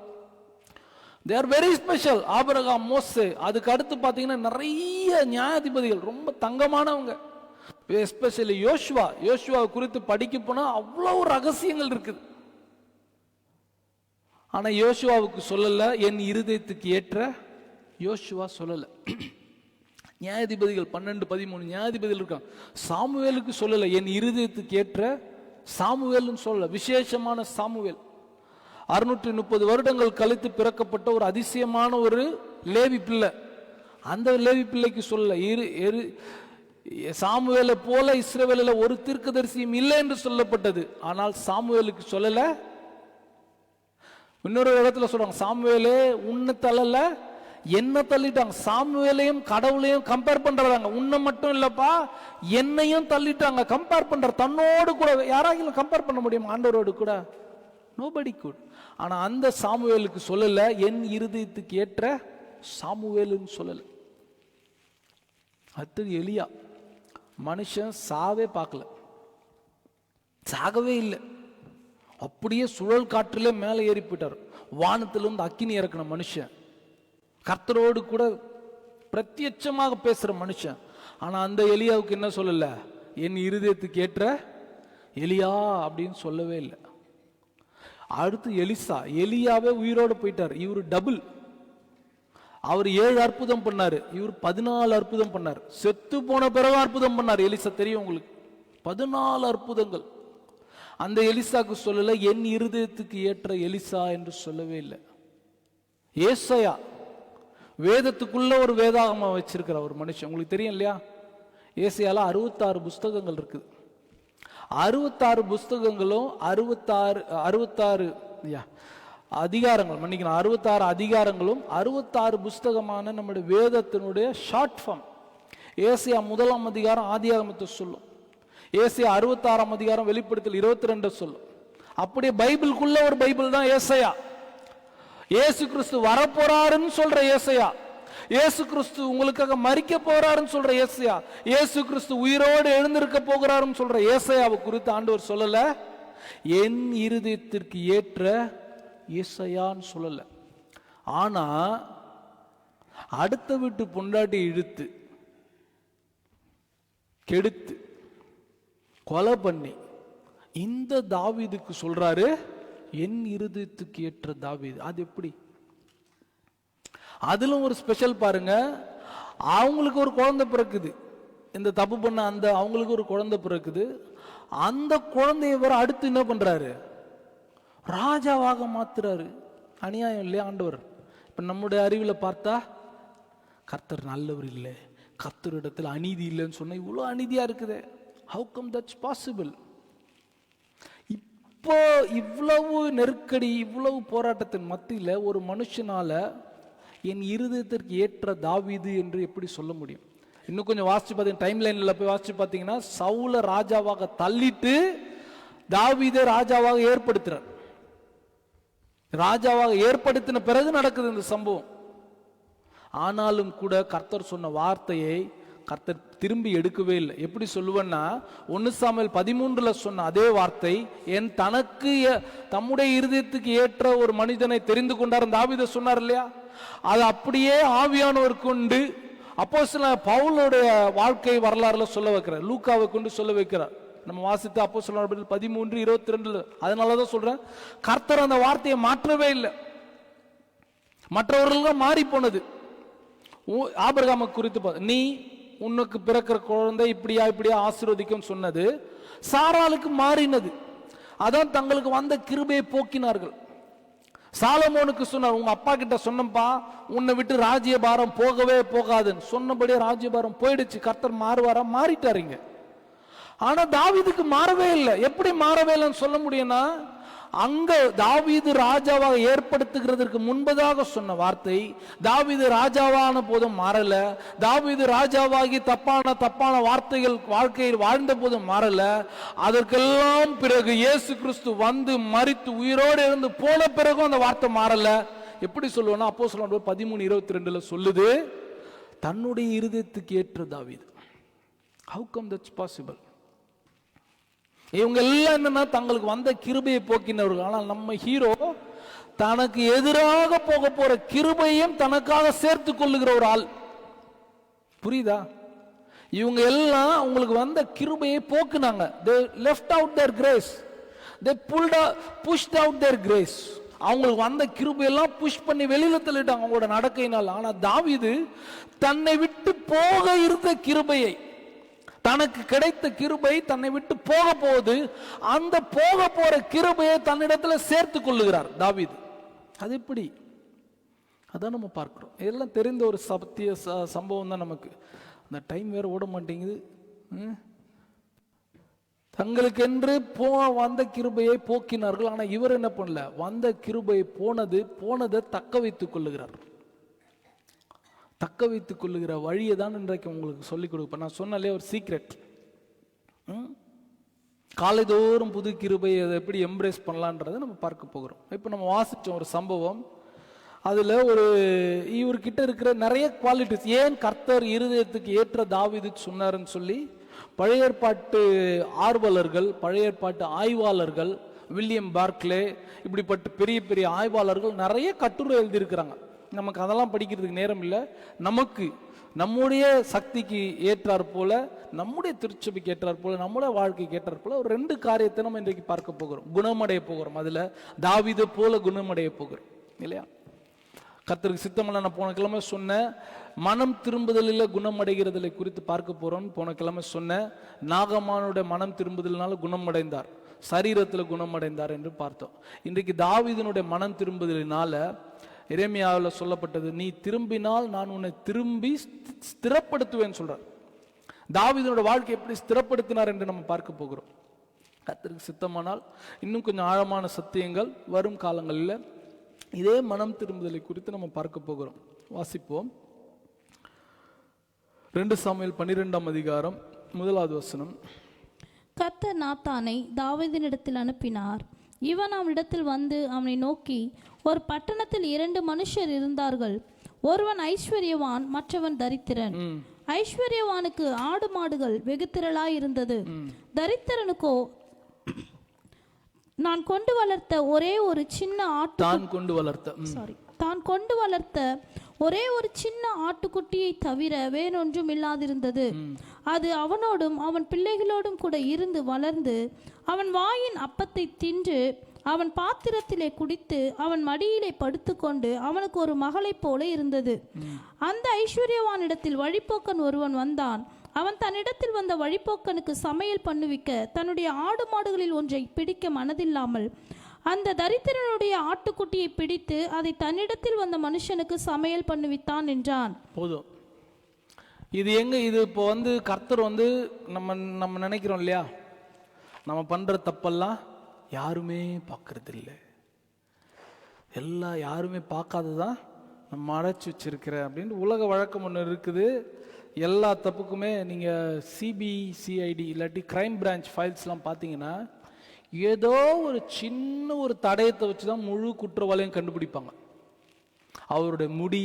they are very special. Abraham, மோசே. அதுக்கு அடுத்து பாத்தீங்கன்னா நிறைய நியாயாதிபதிகள் ரொம்ப தங்கமானவங்க. எஸ்பெஷலி யோசுவா குறித்து படிக்க போனா அவ்வளவு ரகசியங்கள் இருக்குது. ஆனா யோசுவாவுக்கு சொல்லல, என் இருதயத்துக்கு ஏற்ற யோசுவா சொல்லல. நியாயாதிபதிகள் 12-13 நியாயாதிபதிகள் இருக்காங்க. சாமுவேலுக்கு சொல்லல, என் இருதயத்துக்கு ஏற்ற சாமுவேல்னு சொல்லல, விசேஷமான சாமுவேல். 630 வருடங்கள் கழித்து பிறக்கப்பட்ட ஒரு அதிசயமான ஒரு லேவி பிள்ளை. அந்த லேவி பிள்ளைக்கு சொல்லல, சாமுவேலை போல இஸ்ரவேலில் ஒரு தீர்க்கதரிசியும் இல்லை என்று சொல்லப்பட்டது. ஆனால் சாமுவேலுக்கு சொல்லல. இன்னொரு இடத்துல சொல்றாங்க, சாமுவேலே உன்னை தள்ளல என்ன தள்ளிட்டாங்க. சாமுவேலையும் கடவுளையும் கம்பேர் பண்றாங்க. உன்னை மட்டும் இல்லப்பா, என்னையும் தள்ளிட்டாங்க. கம்பேர் பண்ற, தன்னோடு கூட யாராவது கம்பேர் பண்ண முடியும் ஆண்டவரோடு கூட? Nobody good. ஆனா அந்த சாமுவேலுக்கு சொல்லல, என் இருதயத்துக்கு ஏற்ற சாமுவேலுன்னு சொல்லல. அடுத்தது எலியா. மனுஷன் சாவே பார்க்கல, சாகவே இல்லை, அப்படியே சுழல் காற்றிலே மேலே ஏறி போயிட்டார். வானத்திலிருந்து அக்கினி இறக்கின மனுஷன், கர்த்தரோடு கூட பிரத்யட்சமாக பேசுற மனுஷன். ஆனா அந்த எலியாவுக்கு என்ன சொல்லல, என் இருதயத்துக்கு ஏற்ற எலியா அப்படின்னு சொல்லவே இல்லை. அடுத்து எலிசா. எலியாவே உயிரோடு போயிட்டார். இவர் டபுள். அவர் 7 அற்புதம் பண்ணாரு, இவர் 14 அற்புதம் பண்ணார். செத்து போன பிறகு அற்புதம் பண்ணார் எலிசா, தெரியும் உங்களுக்கு. 14 அற்புதங்கள். அந்த எலிசாக்கு சொல்லல, என் இருதயத்துக்கு ஏற்ற எலிசா என்று சொல்லவே இல்லை. ஏசாயா வேதத்துக்குள்ள ஒரு வேதாகமா வச்சிருக்கிற ஒரு மனுஷன், உங்களுக்கு தெரியும் இல்லையா? ஏசாயால 66 புஸ்தகங்கள் இருக்குது. 66 புஸ்தகங்களும் 66 அதிகாரங்கள், மன்னிக்கணும், 66 அதிகாரங்களும் 66 புஸ்தகமான நம்முடைய வேதத்தினுடைய ஷார்ட் ஃபார்ம். ஏசாயா 1ஆம் அதிகாரம் ஆதியாகமத்தை சொல்லும். ஏசாயா 66ஆம் அதிகாரம் வெளிப்படுத்தல் 22 சொல்லும். அப்படியே பைபிளுக்குள்ள ஒரு பைபிள் தான் ஏசாயா. இயேசு கிறிஸ்து வரப்போறாருன்னு சொல்ற ஏசாயா, இயேசு கிறிஸ்து உங்களுக்காக மரிக்க போறாருன்னு சொல்ற ஏசாயா, இயேசு கிறிஸ்து உயிரோடு எழுந்திருக்க போகிறாருன்னு சொல்ற ஏசாயாவை குறித்து ஆண்டவர் சொல்லல, என் இருதயத்திற்கு ஏற்ற ஏசாயான்னு சொல்லல. ஆனா அடுத்த வீட்டு பொண்டாட்டி இழுத்து கெடுத்து கொலை பண்ணி இந்த தாவீதுக்கு சொல்றாரு, என் இருதயத்துக்கு ஏற்ற தாவீது. அது எப்படி? அதிலும் ஒரு ஸ்பெஷல் பாருங்க. அவங்களுக்கு ஒரு குழந்தை பிறக்குது, இந்த தப்பு பண்ண அந்த அவங்களுக்கு ஒரு குழந்தை பிறக்குது. அந்த குழந்தைய வர அடுத்து என்ன பண்றாரு, ராஜாவாக மாத்துறாரு. அநியாயம் இல்லையா ஆண்டவர்? இப்ப நம்முடைய அறிவில் பார்த்தா கர்த்தர் நல்லவர் இல்லை, கர்த்தரிடத்தில் அநீதி இல்லைன்னு சொன்னா இவ்வளவு அநீதியா இருக்குது. How come that's possible? இப்போ இவ்வளவு நெருக்கடி, இவ்வளவு போராட்டத்தின் மத்தியில் ஒரு மனுஷனால என் இருதயத்திற்கு ஏற்ற தாவீது என்று எப்படி சொல்ல முடியும்? இன்னும் கொஞ்சம் வாசிச்சு பார்த்தீங்கன்னா, டைம் லைன்ல போய் வாசிச்சு பார்த்தீங்கன்னா, சவுல ராஜாவாக தள்ளிட்டு தாவீதை ராஜாவாக ஏற்படுத்துறார். ராஜாவாக ஏற்படுத்தின பிறகு நடக்குது இந்த சம்பவம். ஆனாலும் கூட கர்த்தர் சொன்ன வார்த்தையை கர்த்தர் திரும்பி எடுக்கவே இல்லை. எப்படி சொல்லுவேன்னா, 1 சாமுவேல் 13 சொன்ன அதே வார்த்தை, என் தனக்கு தம்முடைய இருதயத்துக்கு ஏற்ற ஒரு மனிதனை தெரிந்து கொண்டார் தாவீது சொன்னார் இல்லையா, அது அப்படியே ஆவியானவர் கொண்டு அப்போஸ்தலன் பவுலுடைய வாழ்க்கை வரலாறுல சொல்ல வைக்கிறார், லூக்காவை கொண்டு சொல்ல வைக்கிறார். நம்ம வாசித்து அப்போஸ்தலர் 13:22. அதனாலதான் சொல்றேன், கர்த்தர் அந்த வார்த்தையை மாற்றவே இல்லை. மற்றவர்கள் மாறி போனது. ஆபிரகாமை குறித்து நீ உனக்கு பிறக்கிற குழந்தை இப்படியா இப்படியா ஆசீர்வதிக்கும் சொன்னது சாராளுக்கு மாறினது. அதான் தங்களுக்கு வந்த கிருபையை போக்கினார்கள். சாலமோனுக்கு சொன்னார், உங்க அப்பா கிட்ட சொன்னப்பா, உன்னை விட்டு ராஜ்யபாரம் போகவே போகாதுன்னு. சொன்னபடியே ராஜ்யபாரம் போயிடுச்சு. கர்த்தர் மாறுவாரா? மாறிட்டாருங்க. ஆனா தாவீதுக்கு மாறவே இல்லை. எப்படி மாறவே இல்லைன்னு சொல்ல முடியும்னா, அங்க தாவீது ராஜாவாக ஏற்படுத்துகிறதற்கு முன்பதாக சொன்ன வார்த்தை தாவீது ராஜாவான போதும் மாறல. தாவீது ராஜாவாகி தப்பான வார்த்தைகள் வாழ்க்கையில் வாழ்ந்த போதும் மாறல. அதற்கெல்லாம் பிறகு இயேசு கிறிஸ்து வந்து மரித்து உயிரோடு இருந்து போன பிறகும் அந்த வார்த்தை மாறல. எப்படி சொல்லுவோம்னா, அப்போஸ்தலர் 13:22 சொல்லுது, தன்னுடைய இருதயத்துக்கு ஏற்ற தாவீது. How come that's possible? இவங்க எல்லாம் என்னன்னா தங்களுக்கு வந்த கிருபையை போக்கினவர்கள். ஆனால் நம்ம ஹீரோ தனக்கு எதிராக போக போற கிருபையும் தனக்காக சேர்த்து கொள்ளுகிற ஒரு ஆள். புரியுதா? இவங்க எல்லாம் அவங்களுக்கு வந்த கிருபையை போக்குனாங்க. They left out their grace. They pushed out their grace. அவங்களுக்கு வந்த கிருபையெல்லாம் புஷ் பண்ணி வெளியில தள்ளிட்டாங்க அவங்களோட நடக்கையினால். ஆனா தாவீது தன்னை விட்டு போக இருந்த கிருபையை, தனக்கு கிடைத்த கிருபை தன்னை விட்டு போக போகுது, அந்த போக போற கிருபையை தன்னிடத்துல சேர்த்து கொள்ளுகிறார் தாவீது. அது எப்படி? அதான் நம்ம பார்க்கிறோம். இதெல்லாம் தெரிந்த ஒரு சத்திய சம்பவம் தான் நமக்கு. அந்த டைம் வேற ஓட மாட்டேங்குது. தங்களுக்கு என்று வந்த கிருபையை போக்கினார்கள். ஆனா இவர் என்ன பண்ணல, வந்த கிருபை போனதை தக்க வைத்துக் கொள்ளுகிறார். தக்க வைத்துக் கொள்ளுகிற வழியை தான் இன்றைக்கு உங்களுக்கு சொல்லிக் கொடுப்பேன். நான் சொன்னாலே ஒரு சீக்ரெட். காலைதோறும் புது கிருபையை அதை எப்படி எம்ப்ரேஸ் பண்ணலான்றதை நம்ம பார்க்க போகிறோம். இப்போ நம்ம வாசித்தோம் ஒரு சம்பவம். அதில் இவர்கிட்ட இருக்கிற நிறைய குவாலிட்டிஸ், ஏன் கர்த்தர் இருதயத்துக்கு ஏற்ற தாவீதுக்கு சொன்னாருன்னு சொல்லி பழைய ஏற்பாட்டு ஆர்வலர்கள், பழைய ஏற்பாட்டு ஆய்வாளர்கள், வில்லியம் பார்க்லே இப்படிப்பட்ட பெரிய பெரிய ஆய்வாளர்கள் நிறைய கட்டுரை எழுதியிருக்கிறாங்க. நமக்கு அதெல்லாம் படிக்கிறதுக்கு நேரம் இல்லை. நமக்கு நம்முடைய சக்திக்கு ஏற்றார் போல, நம்முடைய திருச்சபைக்கு ஏற்றார் போல, நம்முடைய வாழ்க்கைக்கு ஏற்றார் போல ஒரு 2 காரியத்தை நம்ம இன்றைக்கு பார்க்க போகிறோம். குணமடைய போகிறோம். அதுல தாவீது போல குணமடைய போகிறோம் இல்லையா? கர்த்தருக்கு சித்தமல்ல. நான் போன கிழமை சொன்ன மனம் திரும்புதலில் குணமடைகிறதை குறித்து பார்க்க போறோம். போன கிழமை சொன்ன நாகமானுடைய மனம் திரும்புதலினால குணமடைந்தார், சரீரத்தில் குணமடைந்தார் என்று பார்த்தோம். இன்றைக்கு தாவீதினுடைய மனம் திரும்புதலினால எரேமியாவில் சொல்லப்பட்டது, நீ திரும்பினால் நான் உன்னை திரும்பி ஸ்திரப்படுத்துவேன் சொல்றார். தாவீதினுடைய வாழ்க்கை எப்படி ஸ்திரப்படுத்தினார் என்று நம்ம பார்க்க போகிறோம். கர்த்தருக்கு சித்தமானால் இன்னும் கொஞ்சம் ஆழமான சத்தியங்கள் வரும் காலங்களில் இதே மனம் திரும்புதலை குறித்து நம்ம பார்க்க போகிறோம். வாசிப்போம். 2 சாமுவேல் 12ஆம் அதிகாரம் 1வது வசனம். கர்த்தர் நாத்தானை தாவீதினிடத்தில் அனுப்பினார். இவன் அவனிடத்தில் வந்து அவனை நோக்கி, ஒரு பட்டணத்தில் 2 மனுஷர் இருந்தார்கள். ஒருவன் ஐஸ்வர்யவான், மற்றவன் தரித்திரன். ஐஸ்வர்யவானுக்கு ஆடு மாடுகள் வெகு திரளாய் இருந்தது. தரித்திரனுக்கோ தான் கொண்டு வளர்த்த ஒரே ஒரு சின்ன ஆட்டுக்குட்டியை தவிர வேறொன்றும் இல்லாதிருந்தது. அது அவனோடும் அவன் பிள்ளைகளோடும் கூட இருந்து வளர்ந்து அவன் வாயின் அப்பத்தை தின்று அவன் பாத்திரத்திலே குடித்து அவன் மடியிலே படுத்துக்கொண்டு அவனுக்கு ஒரு மகளைப் போல இருந்தது. அந்த ஐஸ்வர்யவானிடத்தில் வழிப்போக்கன் ஒருவன் வந்தான். அவன் தன்னிடத்தில் வந்த வழிப்போக்கனுக்கு சமையல் பண்ணுவிக்க தன்னுடைய ஆடு மாடுகளில் ஒன்றை பிடிக்க மனதில்லாமல் அந்த தரித்திரனுடைய ஆட்டுக்குட்டியை பிடித்து அதை தன்னிடத்தில் வந்த மனுஷனுக்கு சமையல் பண்ணுவித்தான் என்றான். போதும். இது இப்போ கர்த்தர் நம்ம நினைக்கிறோம் இல்லையா, நம்ம பண்ற தப்பெல்லாம் யாருமே பார்க்கறது இல்லை, எல்லாம் யாருமே பார்க்காததான் நம்ம அடைச்சி வச்சிருக்கிற அப்படின்னு உலக வழக்கம் ஒன்று இருக்குது. எல்லா தப்புக்குமே நீங்கள் சிபிசிஐடி இல்லாட்டி கிரைம் பிரான்ச் ஃபைல்ஸ்லாம் பார்த்தீங்கன்னா ஏதோ ஒரு சின்ன ஒரு தடயத்தை வச்சு தான் முழு குற்றவாளியும் கண்டுபிடிப்பாங்க. அவருடைய முடி,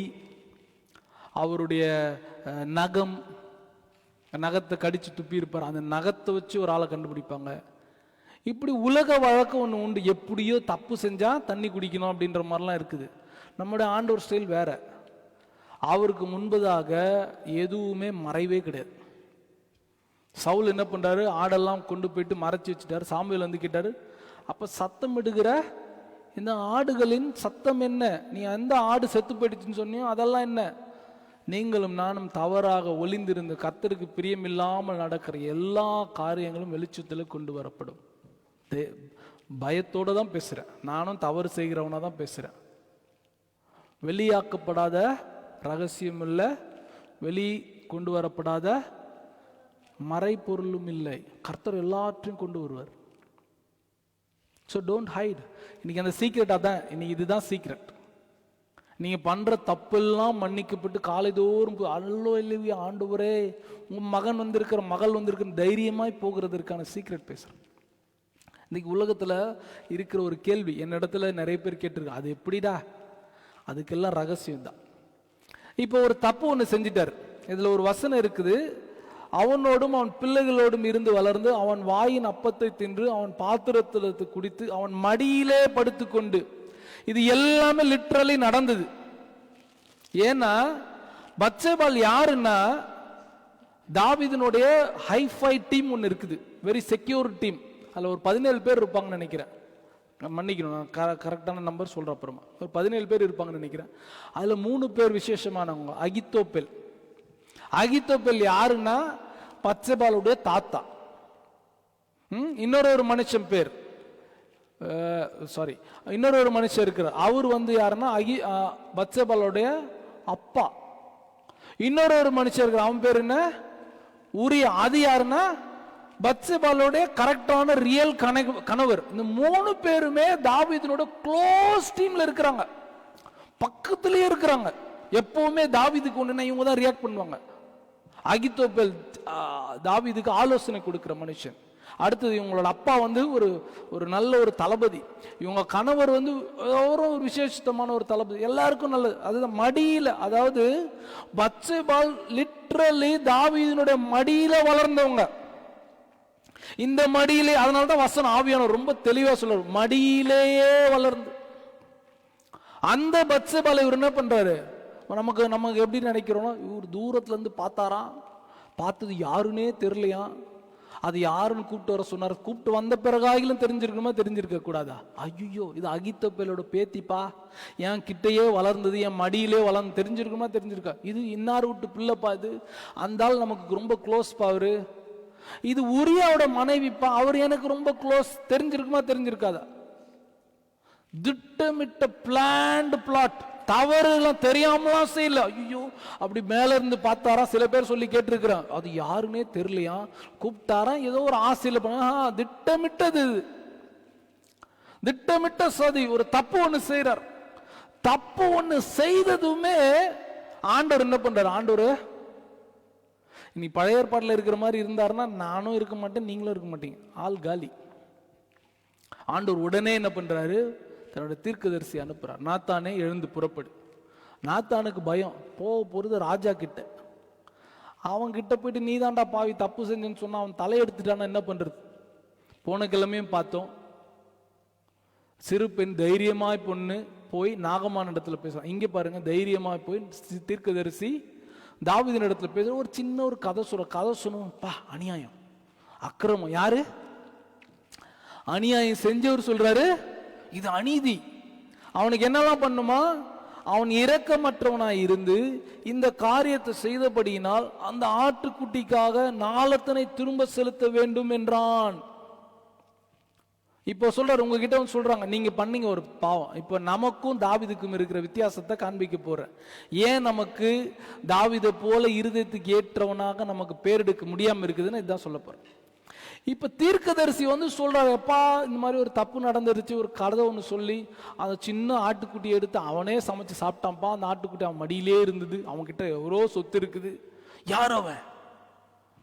அவருடைய நகத்தை கடிச்சு துப்பி இருப்பார், அந்த நகத்தை வச்சு ஒரு ஆளை கண்டுபிடிப்பாங்க. இப்படி உலக வழக்கம் ஒன்று உண்டு. எப்படியோ தப்பு செஞ்சால் தண்ணி குடிக்கணும் அப்படின்ற மாதிரிலாம் இருக்குது. நம்முடைய ஆண்டவர் ஸ்டைல் வேற. அவருக்கு முன்பதாக எதுவுமே மறைவே கிடையாது. சவுல் என்ன பண்றாரு, ஆடெல்லாம் கொண்டு போயிட்டு மறைச்சி வச்சுட்டாரு. சாமுவேல் கேட்டாரு, அப்ப சத்தம் இடுகிற இந்த ஆடுகளின் சத்தம் என்ன? நீ எந்த ஆடு செத்து போயிடுச்சுன்னு சொன்னியோ அதெல்லாம் என்ன? நீங்களும் நானும் தவறாக ஒளிந்திருந்த கர்த்தருக்கு பிரியமில்லாமல் நடக்கிற எல்லா காரியங்களும் வெளிச்சத்தில் கொண்டு வரப்படும். பயத்தோடு தான் பேசுகிறேன். நானும் தவறு செய்கிறவனா தான் பேசுகிறேன். வெளியாக்கப்படாத ரகசியம் இல்லை, வெளி கொண்டு வரப்படாத மறைப்பொருளும் இல்லை. கர்த்தர் எல்லாற்றையும் கொண்டு வருவார். So don't height. இன்னைக்கு அந்த சீக்ரெட் அதான், இன்னைக்கு இதுதான் சீக்ரெட். நீங்கள் பண்ணுற தப்பெல்லாம் மன்னிக்கப்பட்டு காலைதோறும் அல்லோ இல்லையா ஆண்டவரே உங்கள் மகன் வந்திருக்கிற மகள் வந்திருக்கிற தைரியமாய் போகிறதுக்கான சீக்ரெட் பேசுகிறேன். இன்னைக்கு உலகத்தில் இருக்கிற ஒரு கேள்வி என்னிடத்துல நிறைய பேர் கேட்டிருக்காங்க, அது எப்படிடா? அதுக்கெல்லாம் ரகசியம் தான். இப்போ ஒரு தப்பு ஒன்று செஞ்சிட்டார். இதில் ஒரு வசனம் இருக்குது, அவனோடும் அவன் பிள்ளைகளோடும் இருந்து வளர்ந்து அவன் வாயின் அப்பத்தை தின்று அவன் பாத்திரத்தில் குடித்து அவன் மடியிலே படுத்துக்கொண்டு. இது எல்லாமே லிட்ரலி நடந்தது. ஏன்னா பத்சேபாள் யாருன்னா தாவீதினுடைய ஹைஃபை டீம் ஒன்று இருக்குது, வெரி செக்யூர் டீம். அதில் ஒரு 17 பேர் இருப்பாங்கன்னு நினைக்கிறேன், மன்னிக்கணும் நான் கரெக்டான நம்பர் சொல்கிறேன் அப்புறமா. ஒரு 17 பேர் இருப்பாங்கன்னு நினைக்கிறேன். அதில் 3 பேர் விசேஷமானவங்க. அகித்தோப்பேல். அகித்தோப்பேல் யாருன்னா பத்சேபாளுடைய தாத்தா. இன்னொரு மனுஷன் பேர் இன்னொரு மனுஷன் இருக்கிறார், அவர் யாருன்னா பத்சேபாளுடைய அப்பா. இன்னொரு மனுஷன் இருக்கிற, அவன் பேர் என்ன? உரியா. அது யாருன்னா பத்சேபாளுடைய கரெக்டான ரியல் கணவர். இந்த 3 பேருமே தாவீதினோட க்ளோஸ் டீம்ல இருக்கிறாங்க, பக்கத்திலேயே இருக்கிறாங்க. எப்பவுமே தாவீதுக்கு ஒண்ணுன்னா இவங்க தான் ரியாக்ட் பண்ணுவாங்க. அகித்தோப்பேல் தாவீதுக்கு ஆலோசனை கொடுக்கிற மனுஷன். அடுத்தது இவங்களோட அப்பா ஒரு நல்ல ஒரு தளபதி. இவங்க கணவர் ஒரு விசேஷமான ஒரு தளபதி, எல்லாருக்கும் நல்லது. அதுதான் மடியில, அதாவது பத்சேபாள் லிட்ரலி தாவீதினுடைய மடியில வளர்ந்தவங்க. இந்த மடியிலே, அதனாலதான் வசனம் ஆவியானவர் ரொம்ப தெளிவா சொல்றாரு, மடியிலேயே வளர்ந்து. அந்த பத்சேபாளை இவர் என்ன பண்றாரு? நமக்கு எப்படி நினைக்கிறோம், இவர் தூரத்துல இருந்து பார்த்தாராம், பார்த்தது யாருன்னே தெரியலையா, அது யாருன்னு கூப்பிட்டு வர சொன்னார். கூப்பிட்டு வந்த பிறகாயிலும் தெரிஞ்சிருக்கணுமா? தெரிஞ்சிருக்க கூடாதா? ஐயோ, இது அகித்தோப்பேலோட பேத்திப்பா, என் கிட்டையே வளர்ந்தது, என் மடியிலே வளர்ந்து, தெரிஞ்சிருக்குமா? தெரிஞ்சிருக்கா? இது இன்னார் விட்டு பிள்ளைப்பா, இது அந்த ஆள் நமக்கு ரொம்ப க்ளோஸ் பாவரு. இது உரியாவோட மனைவிப்பா, அவர் எனக்கு ரொம்ப க்ளோஸ், தெரிஞ்சிருக்குமா? தெரிஞ்சிருக்காதா? திட்டமிட்ட பிளான்டு பிளாட். தவறு எல்லாம் தெரியாமலாம் செய்யல. ஐயோ, அப்படி மேல இருந்து பார்த்தாரா? சில பேர் சொல்லி கேட்டிருக்கிறான், அது யாருன்னே தெரியலையா, கூப்பிட்டாரா, ஏதோ ஒரு ஆசையில பண்ண. திட்டமிட்டது, திட்டமிட்ட சதி. ஒரு தப்பு ஒண்ணு செய்யறார். தப்பு ஒண்ணு செய்ததுமே ஆண்டவர் என்ன பண்றாரு? ஆண்டவர் இனி பழைய ஏற்பாட்டில் இருக்கிற மாதிரி இருந்தாருன்னா நானும் இருக்க மாட்டேன், நீங்களும் இருக்க மாட்டீங்க, ஆள் காலி. ஆண்டவர் உடனே என்ன பண்றாரு? தன்னோட தீர்க்கதரிசி அனுப்புறார். நாத்தானே எழுந்து புறப்படு. நாத்தானுக்கு பயம், போறது ராஜா கிட்ட. அவன் கிட்ட போயிட்டு நீ தாண்டா பாவி தப்பு செஞ்சேன்னு சொன்னா அவன் தலையெடுத்துட்டானா என்ன பண்றது? போன கிழமையும் பார்த்தோம், சிறு பெண் தைரியமாய் பொண்ணு போய் நாகமான இடத்துல பேசுறான். இங்க பாருங்க, தைரியமாய் போய் தீர்க்கதரிசி தாவீதின் இடத்துல பேசுற. ஒரு சின்ன ஒரு கதை சொல்லணும். அநியாயம், அக்கிரமம். யாரு அநியாயம் செஞ்சவர் சொல்றாரு, இது அநீதி. அவனுக்கு என்னெல்லாம் பண்ணுமா? அவன் இரக்கமற்றவனாய் இருந்து இந்த காரியத்தை செய்தபடியினால் அந்த ஆட்டுக்குட்டிக்காக நாளத்தனை திரும்ப செலுத்த வேண்டும் என்றான். இப்போ சொல்றாரு, உங்ககிட்ட சொல்றாங்க, நீங்க பண்ணீங்க ஒரு பாவம். இப்போ நமக்கும் தாவீதுக்கும் இருக்கிற வித்தியாசத்தை காண்பிக்க போறேன். ஏன் நமக்கு தாவீதை போல இருதயத்துக்கு ஏற்றவனாக நமக்கு பேரெடுக்க முடியாம இருக்குதுன்னு இதுதான் சொல்ல போறேன். இப்ப தீர்க்கதரிசி சொல்றாரு, எப்பா இந்த மாதிரி ஒரு தப்பு நடந்துருச்சு, ஒரு கதை ஒன்று சொல்லி அந்த சின்ன ஆட்டுக்குட்டி எடுத்து அவனே சமைச்சு சாப்பிட்டான்ப்பா. அந்த ஆட்டுக்குட்டி அவன் மடியிலே இருந்தது, அவன்கிட்ட எவ்வளோ சொத்து இருக்குது. யார் அவன்?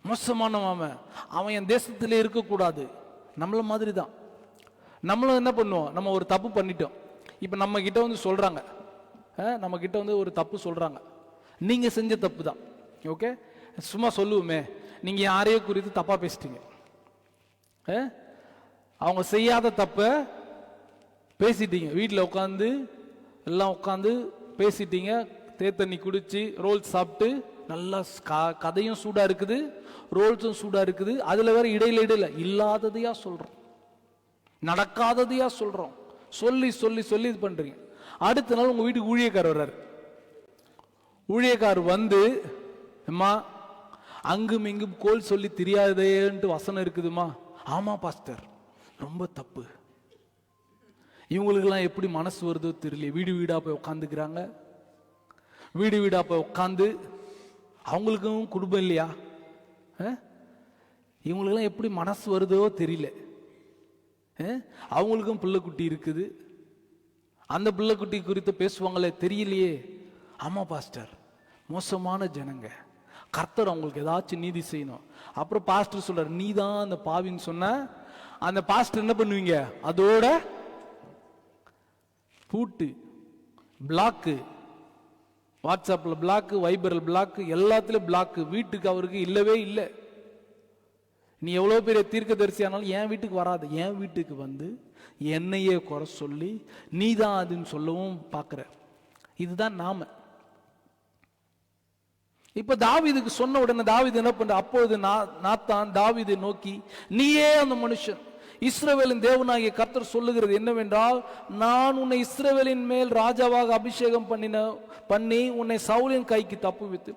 மோசமானவன். அவன் என் தேசத்திலே இருக்கக்கூடாது. நம்மள மாதிரி தான் நம்மளும் என்ன பண்ணுவோம்? நம்ம ஒரு தப்பு பண்ணிட்டோம். இப்ப நம்ம கிட்ட சொல்றாங்க, நம்ம கிட்ட ஒரு தப்பு சொல்றாங்க, நீங்க செஞ்ச தப்பு தான். ஓகே, சும்மா சொல்லுவோமே, நீங்க யாரையோ குறித்து தப்பா பேசிட்டீங்க, அவங்க செய்யாத தப்ப பேசிட்டீங்க, வீட்டில் உட்காந்து எல்லாம் உட்காந்து பேசிட்டீங்க, தேத்தண்ணி குடிச்சு ரோல் சாப்பிட்டு நல்லா கதையும் சூடா இருக்குது, ரோல்ஸும் சூடா இருக்குது. அதுல வேற இடையில இல்லாததையா சொல்றோம், நடக்காததையா சொல்றோம், சொல்லி சொல்லி சொல்லி இது பண்றீங்க. அடுத்த நாள் உங்க வீட்டுக்கு ஊழியக்காரர் வர்றாரு. ஊழியக்காரர் அம்மா அங்கும் இங்கும் கோல் சொல்லி தெரியாதேன்ட்டு வசனம் இருக்குதுமா. ஆமா பாஸ்டர், ரொம்ப தப்பு. இவங்களுக்கெல்லாம் எப்படி மனசு வருதோ தெரியல. வீடு வீடா போய் உட்காந்துக்கிறாங்க. வீடு வீடா போய் உட்காந்து, அவங்களுக்கும் குடும்பம் இல்லையா? இவங்களுக்கெல்லாம் எப்படி மனசு வருதோ தெரியல. அவங்களுக்கும் பிள்ளைக்குட்டி இருக்குது. அந்த பிள்ளைக்குட்டி குறித்து பேசுவாங்களே தெரியலையே. ஆமா பாஸ்டர், மோசமான ஜனங்க, கர்த்தர் அவங்களுக்கு ஏதாச்சும் நீதி செய்யணும். அப்புறம் பாஸ்டர் சொல்றாரு, நீ தான் அந்த பாவின்னு சொன்ன. அந்த பாஸ்டர் என்ன பண்ணுவீங்க? அதோட பூட்டு, பிளாக்கு, வாட்ஸ்அப்ல பிளாக்கு, வைபரில் பிளாக்கு, எல்லாத்துலயும் பிளாக்கு. வீட்டுக்கு அவருக்கு இல்லவே இல்லை. நீ எவ்வளவு பெரிய தீர்க்கதரிசி ஆனாலும் என் வீட்டுக்கு வராது. என் வீட்டுக்கு வந்து என்னையே குறை சொல்லி நீ தான் அதுன்னு சொல்லவும் பார்க்கிற. இதுதான் நாம. இப்ப தாவீதுக்கு சொன்ன உடனே தாவீது என்ன பண்ற? அப்பொழுது நாத்தான் தாவீதை நோக்கி, நீயே அந்த மனுஷன், இஸ்ரவேலின் தேவனாகிய கர்த்தர் சொல்லுகிறது என்னவென்றால், நான் உன்னை இஸ்ரவேலின் மேல் ராஜாவாக அபிஷேகம் பண்ணி உன்னை சவுலின் கைக்கு தப்புவித்து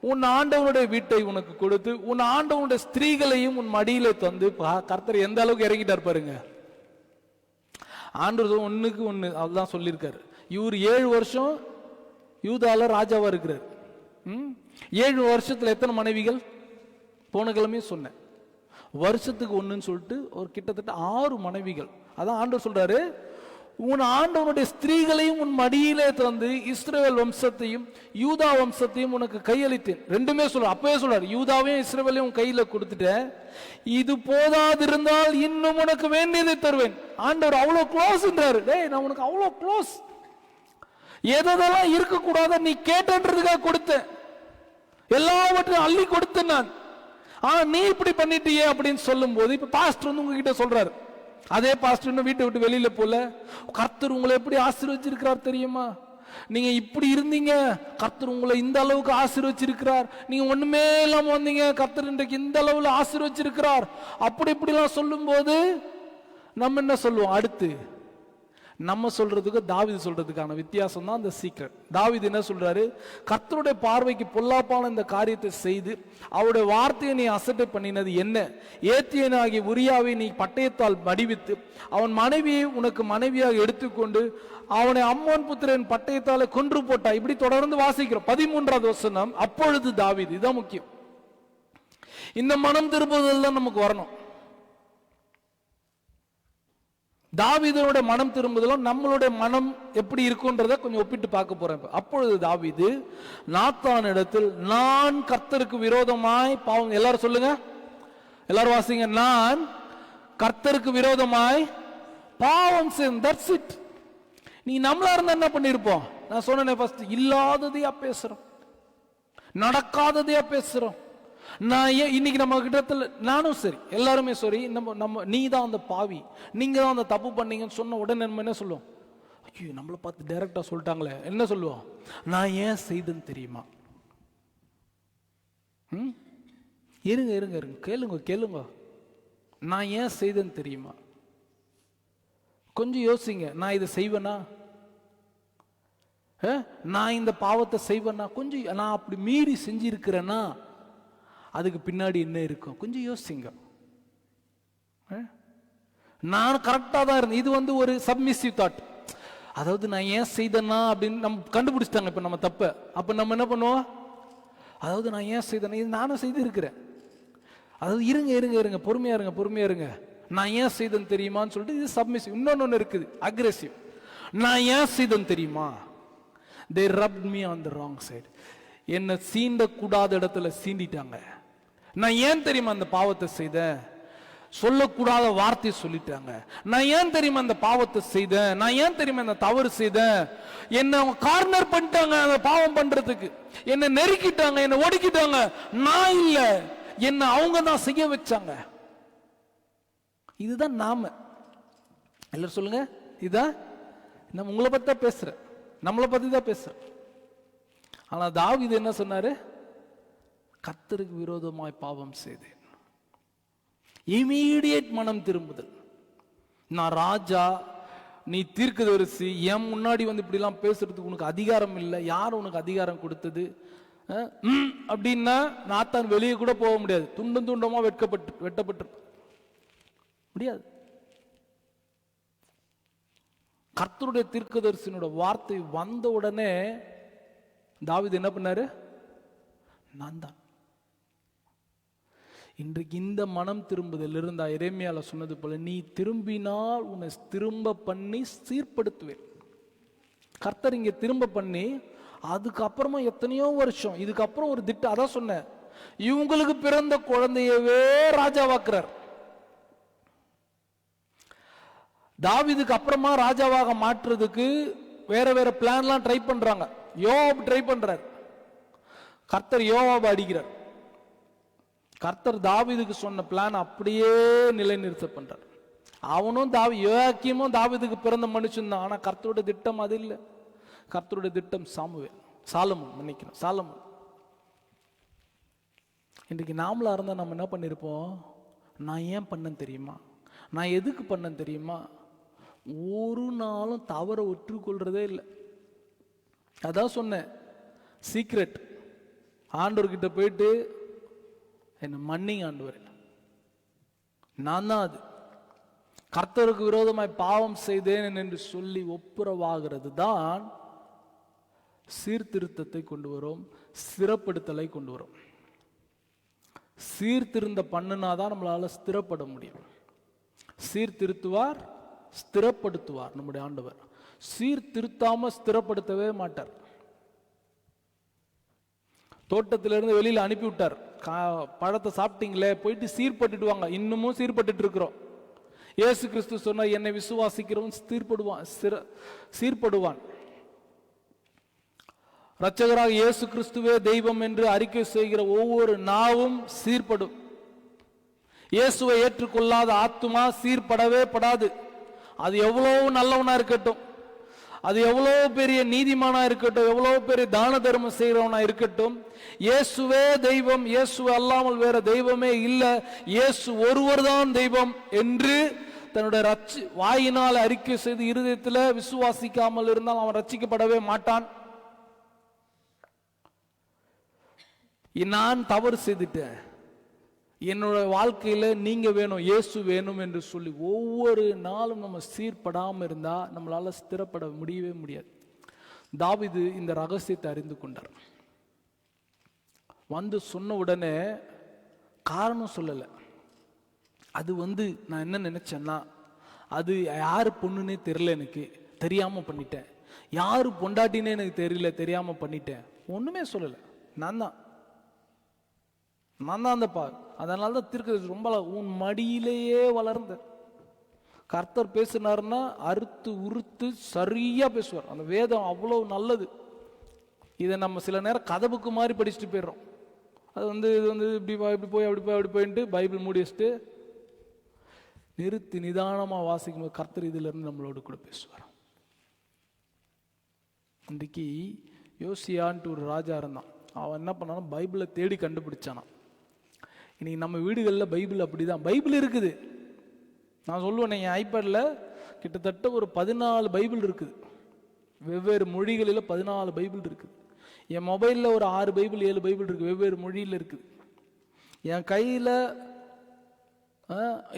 உன் ஆண்டவனுடைய வீட்டை உனக்கு கொடுத்து உன் ஆண்டவனுடைய ஸ்திரீகளையும் உன் மடியில தந்து. கர்த்தர் எந்த அளவுக்கு இறங்கிட்டார் பாருங்க. ஆண்டவர் ஒண்ணுக்கு ஒண்ணு அதுதான் சொல்லியிருக்காரு. இவர் 7 வருஷம் யூதால ராஜாவா இருக்கிறார். 7 வருஷத்துல எத்தனை மனைவிகள்? போன கிழமையும் சொன்னேன், வருஷத்துக்கு ஒண்ணுன்னு சொல்லிட்டு ஒரு கிட்டத்தட்ட 6 மனைவிகள். அதான் ஆண்டவர் சொல்றாரு, உன் ஆண்டவனுடைய ஸ்திரீகளையும் உன் மடியிலே தந்து இஸ்ரவேல் வம்சத்தையும் யூதா வம்சத்தையும் உனக்கு கையளித்தேன். ரெண்டுமே சொல்ற. அப்பவே சொல்றாரு, யூதாவையும் இஸ்ரவேலையும் உன் கையில கொடுத்துட்டேன். இது போதாதிருந்தால் இன்னும் உனக்கு வேண்டியதை தருவேன். ஆண்டவர் அவ்வளவு க்ளோஸ்ன்றாரு. டேய், நான் உனக்கு அவ்வளவு க்ளோஸ். எதெல்லாம் இருக்க கூடாத நீ கேட்டன்றதுக்காக கொடுத்தேன், எல்லாவற்றையும் அள்ளி கொடுத்தேன் நான். நீ இப்படி பண்ணிட்டியே அப்படின்னு சொல்லும் போது இப்ப பாஸ்டர் வந்து உங்ககிட்ட சொல்றாரு. அதே பாஸ்டர் இன்னும் வீட்டை விட்டு வெளியில போல, கர்த்தர் உங்களை எப்படி ஆசீர்வச்சிருக்கிறார் தெரியுமா? நீங்க இப்படி இருந்தீங்க, கர்த்தர் உங்களை இந்த அளவுக்கு ஆசீர்வச்சிருக்கிறார். நீங்க ஒண்ணுமே இல்லாம வந்தீங்க, கர்த்தர் இன்றைக்கு இந்த அளவுல ஆசீர்வச்சிருக்கிறார். அப்படி இப்படிலாம் சொல்லும் போது நம்ம என்ன சொல்லுவோம்? அடுத்து நம்ம சொல்றதுக்கு தாவீது சொல்றதுக்கான வித்தியாசம் தான் அந்த சீக்ரெட். தாவீது என்ன சொல்றாரு? கர்த்தருடைய பார்வைக்கு பொல்லாப்பான இந்த காரியத்தை செய்து அவருடைய வார்த்தையை நீ அசட்டை பண்ணினது என்ன? ஏத்தியனாகிய உரியாவை நீ பட்டயத்தால் மடிவித்து அவன் மனைவியை உனக்கு மனைவியாக எடுத்துக்கொண்டு அவனை அம்மோன் புத்திரன் பட்டயத்தால கொன்று போட்டாய். இப்படி தொடர்ந்து வாசிக்கிறோம். 13வது வசனம். அப்பொழுது தாவீது, இதுதான் முக்கியம், இந்த மனம் திரும்புதல் தான் நமக்கு வரணும். தாவீதனுடைய மனம் திரும்புதலும் நம்மளுடைய மனம் எப்படி இருக்குன்றத கொஞ்சம் ஒப்பிட்டு பார்க்க போறேன். அப்பொழுது தாவீது நாத்தான் இடத்தில், நான் கர்த்தருக்கு விரோதமாய் பாவம். எல்லாரும் சொல்லுங்க, எல்லாரும் வாசிங்க. நான் கர்த்தருக்கு விரோதமாய் பாவம் செய்தேன். That's it. நீ நம்மளா இருந்தா என்ன பண்ணிருப்போம்? நான் சொன்னேன் ஃபர்ஸ்ட், இல்லாததையா பேசுறோம், நடக்காததையா பேசுறோம். நான் இன்னைக்கு நம்ம கிட்டத்துல நானும் சரி, எல்லாருமே சரி, நம்ம நீ தான் அந்த பாவி, நீங்க தான் அந்த தப்பு பண்ணீங்கன்னு சொன்ன உடனே நம்ம என்ன சொல்லுவோம்? ஐயோ, நம்மளை பார்த்து டைரக்டா சொல்லிட்டாங்களே. என்ன சொல்லுவோம்? நான் ஏன் செய்தேன்னு தெரியுமா? இருங்க இருங்க இருங்க, கேளுங்க. நான் ஏன் செய்தேன்னு தெரியுமா? கொஞ்சம் யோசிங்க. நான் இதை செய்வேனா? நான் இந்த பாவத்தை செய்வேனா? கொஞ்சம் நான் அப்படி மீறி செஞ்சிருக்கிறேன்னா அதுக்கு பின்னாடி என்ன இருக்கும்? கொஞ்சம் யோசிங்க. நான் கரெக்டா தான் இருந்தேன். இது வந்து ஒரு சப்மிசிவ் தாட். அதாவது நான் ஏன் செய்தேன்னா அப்படின்னு நம்ம கண்டுபிடிச்சிட்டாங்க இப்ப நம்ம தப்ப. அப்ப நம்ம என்ன பண்ணுவோம்? அதாவது நான் ஏன் செய்தேன்னா, இது நானும் செய்து இருக்கிறேன். அதாவது இருங்க பொறுமையா இருங்க. நான் ஏன் செய்தேன்னு தெரியுமான்னு சொல்லிட்டு இது சப்மிசிவ். இன்னொன்னு இருக்குது, அக்ரெசிவ். நான் ஏன் செய்தேன்னு தெரியுமா? they rubbed me on the wrong side. என்னை சீண்ட கூடாத இடத்துல சீண்டிட்டாங்க. நான் ஏன் தெரியுமா அந்த பாவத்தை செய்தேன்? சொல்லக்கூடாத வார்த்தையை சொல்லிட்டாங்க. நான் ஏன் தெரியுமா அந்த பாவத்தை செய்தேன்? நான் ஏன் தெரியுமா அந்த தவறு செய்தேன்? என்ன கார்னர் பண்ணிட்டாங்க அந்த பாவம் பண்றதுக்கு, என்ன நெருக்கிட்டாங்க, என்ன ஒடுக்கிட்டாங்க. நான் இல்ல, என்ன அவங்க தான் செய்ய வச்சாங்க. இதுதான் நாம. எல்லாரும் சொல்லுங்க, இதுதான் நம்ம. உங்களை பத்தி தான் பேசுறேன், நம்மளை பத்தி தான் பேசுறேன். ஆனா தாவீது என்ன சொன்னாரு? கர்த்தருக்கு விரோதமாய் பாவம் செய்தேன். இமீடியேட் மனம் திரும்புதல். நான் ராஜா, நீ தீர்க்கதரிசி, என் முன்னாடி வந்து இப்படி எல்லாம் பேசுறதுக்கு உனக்கு அதிகாரம் இல்லை. யார் உனக்கு அதிகாரம் கொடுத்தது அப்படின்னா நாத்தான் வெளியே கூட போக முடியாது. துண்டம் துண்டமா வெட்டப்பட்டு முடியாது. கர்த்தருடைய தீர்க்கதரிசியினோட வார்த்தை வந்த உடனே தாவீது என்ன பண்ணாரு? நான் தான். இன்றைக்கு இந்த மனம் திரும்புதல் இருந்தா எரேமியால சொன்னது போல, நீ திரும்பினால் உன்னை திரும்ப பண்ணி சீர்படுத்துவேன். கர்த்தர் இங்க திரும்ப பண்ணி அதுக்கப்புறமா எத்தனையோ வருஷம் இதுக்கப்புறம் ஒரு திட்டம். அதான் சொன்னேன், இவங்களுக்கு பிறந்த குழந்தையவே ராஜாவாக்குறார். தாவீதுக்கு அப்புறமா ராஜாவாக மாற்றுறதுக்கு வேற வேற பிளான்லாம் ட்ரை பண்றாங்க. யோவாப் ட்ரை பண்றார், கர்த்தர் யோவாப் அடிக்கிறார். கர்த்தர் தாவீதுக்கு சொன்ன பிளான் அப்படியே நிலைநிறுத்த பண்றார். அவனும் யோயாக்கீமும் தாவீதுக்கு பிறந்த மனுஷன் தான். ஆனா கர்த்தருடைய திட்டம் அது இல்லை. கர்த்தருடைய திட்டம் சாலமோன். இன்றைக்கு நாமளா இருந்தா நம்ம என்ன பண்ணிருப்போம்? நான் ஏன் பண்ணேன் தெரியுமா? நான் எதுக்கு பண்ணேன் தெரியுமா? ஒரு நாளும் தவற ஒற்றுக்கொள்றதே இல்லை. அதான் சொன்னேன், சீக்ரெட். ஆண்டவர்கிட்ட போயிட்டு என்ன மன்னிங்க ஆண்டவரே, நான் தான் அது கர்த்தருக்கு விரோதமாய் பாவம் செய்தேன் என்று சொல்லி ஒப்புரவாகிறது தான் சீர்திருத்தத்தை கொண்டு வரும், சிறப்படுத்தலை கொண்டு வரும். சீர்திருந்த பண்ணுனாதான் நம்மளால ஸ்திரப்பட முடியும். சீர்திருத்துவார், ஸ்திரப்படுத்துவார் நம்முடைய ஆண்டவர். சீர்திருத்தாம ஸ்திரப்படுத்தவே மாட்டார். தோட்டத்திலிருந்து வெளியில அனுப்பி விட்டார். பழத்தை சாப்பிட்டீங்களே, போயிட்டு சீர்பட்டுட்டு வாங்க. இன்னமும் சீர்பட்டு இருக்கிறோம். இயேசு கிறிஸ்து சொன்ன, என்னை விசுவாசிக்கிறவன் சீர்படுவான். இரட்சகராக இயேசு கிறிஸ்துவே தெய்வம் என்று அறிக்கை செய்கிற ஒவ்வொரு நாவும் சீர்படும். இயேசுவை ஏற்றுக்கொள்ளாத ஆத்துமா சீர்படவே படாது. அது எவ்வளவு நல்லவனா இருக்கட்டும், அது எவ்வளவு பெரிய நீதிமானா இருக்கட்டும், எவ்வளவு பெரிய தான தர்மம் செய்கிறவனா இருக்கட்டும், இயேசுவே தெய்வம், இயேசுவை அல்லாமல் வேற தெய்வமே இல்லை, இயேசு ஒருவர் தான் தெய்வம் என்று தன்னுடைய வாயினால் அறிக்கை செய்து இருதயத்தில் விசுவாசிக்காமல் இருந்தால் அவன் ரட்சிக்கப்படவே மாட்டான். நான் தவறு செய்துட்டேன், என்னோட வாழ்க்கையில நீங்க வேணும், இயேசு வேணும் என்று சொல்லி ஒவ்வொரு நாளும் நம்ம சீர்படாம இருந்தா நம்மளால ஸ்திரப்பட முடியவே முடியாது. தாவீது இந்த ரகசியத்தை அறிந்து கொண்டார். வந்து சொன்ன உடனே காரணம் சொல்லல. அது நான் என்ன நினைச்சேன்னா, அது யாரு பொண்ணுன்னே தெரியல, எனக்கு தெரியாம பண்ணிட்டேன். யாரு பொண்டாட்டினே எனக்கு தெரியல, தெரியாம பண்ணிட்டேன். ஒண்ணுமே சொல்லல, நான் தான் அந்த பார். அதனால தான் தீர்க்கதரிசி ரொம்ப உன் மடியிலேயே வளர்ந்த. கர்த்தர் பேசினார்னா அறுத்து உறுத்து சரியா பேசுவார். அந்த வேதம் அவ்வளவு நல்லது. இதை நம்ம சில நேரம் கதவுக்கு மாதிரி படிச்சுட்டு போயிடுறோம். அது இது இப்படி போய் அப்படி போயிட்டு பைபிள் மூடி வச்சுட்டு நிறுத்தி நிதானமா வாசிக்கும் போது கர்த்தர் இதுல இருந்து நம்மளோட கூட பேசுவார். இன்றைக்கு யோசியான்ட்டு ஒரு ராஜா இருந்தான். அவன் என்ன பண்ணானா, பைபிளை தேடி கண்டுபிடிச்சானான். இன்னைக்கு நம்ம வீடுகளில் பைபிள் அப்படிதான். பைபிள் இருக்குது, நான் சொல்லுவேன், என் ஐபேடில் கிட்டத்தட்ட ஒரு 14 பைபிள் இருக்குது. வெவ்வேறு மொழிகளில் 14 பைபிள் இருக்குது. என் மொபைலில் ஒரு 6 பைபிள் 7 பைபிள் இருக்குது, வெவ்வேறு மொழியில் இருக்குது. என் கையில்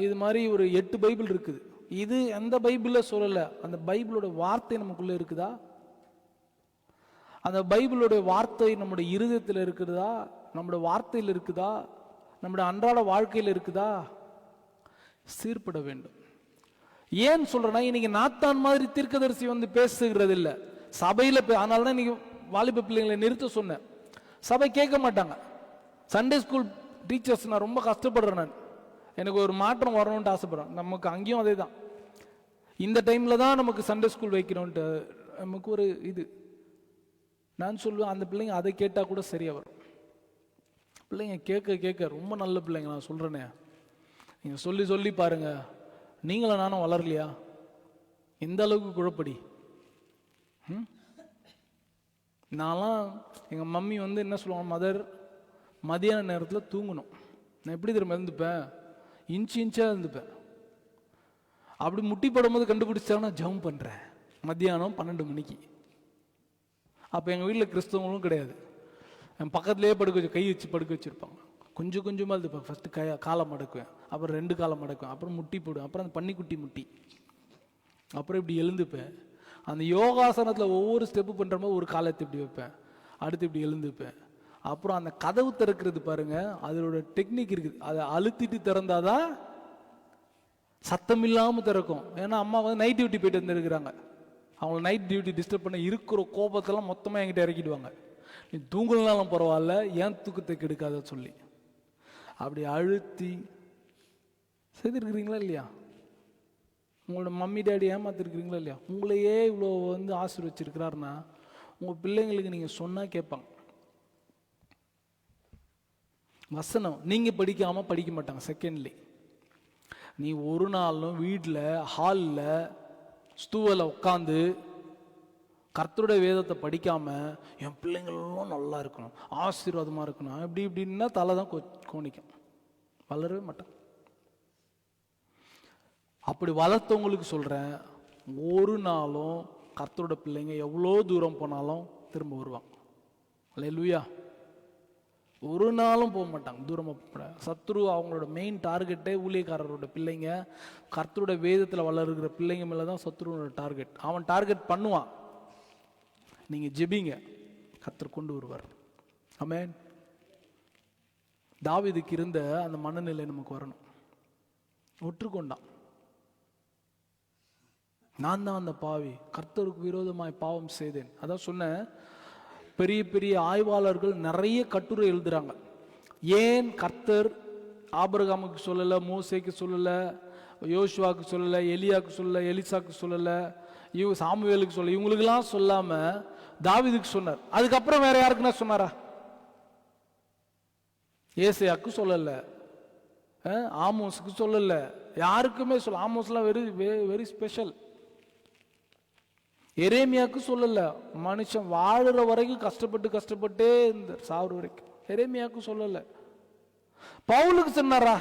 இது மாதிரி ஒரு 8 பைபிள் இருக்குது. இது எந்த பைபிளில் சொல்லலை, அந்த பைபிளோட வார்த்தை நமக்குள்ளே இருக்குதா? அந்த பைபிளோட வார்த்தை நம்முடைய இருதயத்தில் இருக்குதா? நம்முடைய வார்த்தையில் இருக்குதா? நம்முடைய அன்றாட வாழ்க்கையில் இருக்குதா? சீர்பட வேண்டும். ஏன் சொல்றேன்னா, இன்னைக்கு நாத்தான் மாதிரி தீர்க்கதரிசி பேசுகிறது இல்லை சபையில. அதனால தான் இன்னைக்கு வாலிப பிள்ளைங்களை நிறுத்த சொன்னேன். சபை கேட்க மாட்டாங்க. சண்டே ஸ்கூல் டீச்சர்ஸ் நான் ரொம்ப கஷ்டப்படுறேன். நான் எனக்கு ஒரு மாற்றம் வரணும்ட்டு ஆசைப்படுறேன். நமக்கு அங்கேயும் அதே தான். இந்த டைம்ல தான் நமக்கு சண்டே ஸ்கூல் வைக்கணும்ட்டு நமக்கு ஒரு இது. நான் சொல்லுவேன், அந்த பிள்ளைங்க அதை கேட்டா கூட சரியா வரும். பிள்ளைங்க கேட்க ரொம்ப நல்ல பிள்ளைங்க. நான் சொல்றேனே, நீங்க சொல்லி பாருங்க. நீங்களும் நானும் வளரலையா? எந்த அளவுக்கு குழப்படி. நான்லாம் எங்க மம்மி என்ன சொல்லுவாங்க, மதர் மதியான நேரத்தில் தூங்கணும். நான் எப்படி திரும்ப இருந்துப்பேன், இன்ச்சா இருந்துப்பேன். அப்படி முட்டி போடும்போது கண்டுபிடிச்சாங்கன்னா ஜம்ப் பண்றேன். மத்தியானம் 12 மணிக்கு. அப்போ எங்கள் வீட்டில் கிறிஸ்தவங்களும் கிடையாது. என் பக்கத்துலேயே கை வச்சு படுக்க வச்சுருப்பாங்க. கொஞ்சம் கொஞ்சமாக இருந்துப்பேன். ஃபஸ்ட்டு காலை மடக்குவேன், அப்புறம் 2 காலை மடக்குவேன், அப்புறம் முட்டி போடுவேன், அப்புறம் அந்த பன்னிக்குட்டி முட்டி. அப்புறம் இப்படி எழுந்துப்பேன். அந்த யோகாசனத்தில் ஒவ்வொரு ஸ்டெப்பு பண்ணுற மாதிரி ஒரு காலத்தை இப்படி வைப்பேன், அடுத்து இப்படி எழுந்துப்பேன். அப்புறம் அந்த கதவு திறக்கிறது பாருங்க, அதோட டெக்னிக் இருக்குது. அதை அழுத்திட்டு திறந்தாதான் சத்தம் இல்லாமல் திறக்கும். ஏன்னா அம்மா வந்து நைட் டியூட்டி போயிட்டு வந்துருக்குறாங்க, அவங்கள நைட் டியூட்டி டிஸ்டர்ப் பண்ண இருக்கிற கோபத்தெல்லாம் மொத்தமாக என்கிட்ட இறக்கிடுவாங்க. நீ தூங்கலனாலும் பரவாயில்ல, ஏன் தூக்கத்தை கெடுக்காத சொல்லி அப்படி அழுத்தி செய்திருக்கிறீங்களா இல்லையா? உங்களோட மம்மி டேடி ஏமாத்திருக்கிறீங்களா இல்லையா? உங்களையே இவ்வளோ வந்து ஆசீர்வச்சிருக்கிறாருன்னா உங்கள் பிள்ளைங்களுக்கு நீங்கள் சொன்னால் கேட்பாங்க. வசனம் நீங்கள் படிக்காமல் படிக்க மாட்டாங்க. செகண்ட்லி, நீ ஒரு நாளும் வீட்டில் ஹாலில் ஸ்தூவில் உட்காந்து கர்த்தருடைய வேதத்தை படிக்காம என் பிள்ளைங்களும் நல்லா இருக்கணும், ஆசீர்வாதமாக இருக்கணும் இப்படி இப்படின்னா தலை தான் கோணிக்கும், வளரவே மாட்டான். அப்படி வளர்த்தவங்களுக்கு சொல்கிறேன், ஒரு நாளும் கர்த்தரோட பிள்ளைங்க எவ்வளோ தூரம் போனாலும் திரும்ப வருவாங்க. அல்லேலூயா. ஒரு நாளும் போக மாட்டாங்க, தூரமாக போக. சத்ரு அவங்களோட மெயின் டார்கெட்டே ஊழியக்காரரோட பிள்ளைங்க, கர்த்தரோட வேதத்தில் வளர்கிற பிள்ளைங்க மேலே தான் சத்ருவோட டார்கெட். அவன் டார்கெட் பண்ணுவான், நீங்கள் ஜெபிங்க, கர்த்தர் கொண்டு வருவார். ஆமென். தாவீதுக்கு இருந்த அந்த மனநிலை நமக்கு வரணும். ஒற்றுக்கொண்டான், நான் தான் அந்த பாவி, கர்த்தருக்கு விரோதமாய் பாவம் செய்தேன். அதான் சொன்னேன், பெரிய பெரிய ஆய்வாளர்கள் நிறைய கட்டுரை எழுதுறாங்க. ஏன் கர்த்தர் ஆபிரகாமுக்கு சொல்லலை, மோசேக்கு சொல்லலை, யோசுவாக்கு சொல்லலை, எலியாவுக்கு சொல்லலை, எலிசாக்கு சொல்லலை, சாமுவேலுக்கு சொல்லலை, இவங்களுக்கெல்லாம் சொல்லாம தாவீதுக்கு சொன்னார். அதுக்கப்புறம் வேற யாருக்குன்னா சொன்னாரா? ஏசையாக்கு சொல்லல, ஆமோஸுக்கு சொல்லல, யாருக்குமே சொல்ல. ஆமோஸ்லாம் வெரி வெரி ஸ்பெஷல். எரேமியாவுக்கு சொல்லல, மனுஷன் வாழுற வரைக்கும் கஷ்டப்பட்டே இந்த சாவுற வரைக்கும். எரேமியாவுக்கு சொல்லல. பவுலுக்கு சொன்னாரா?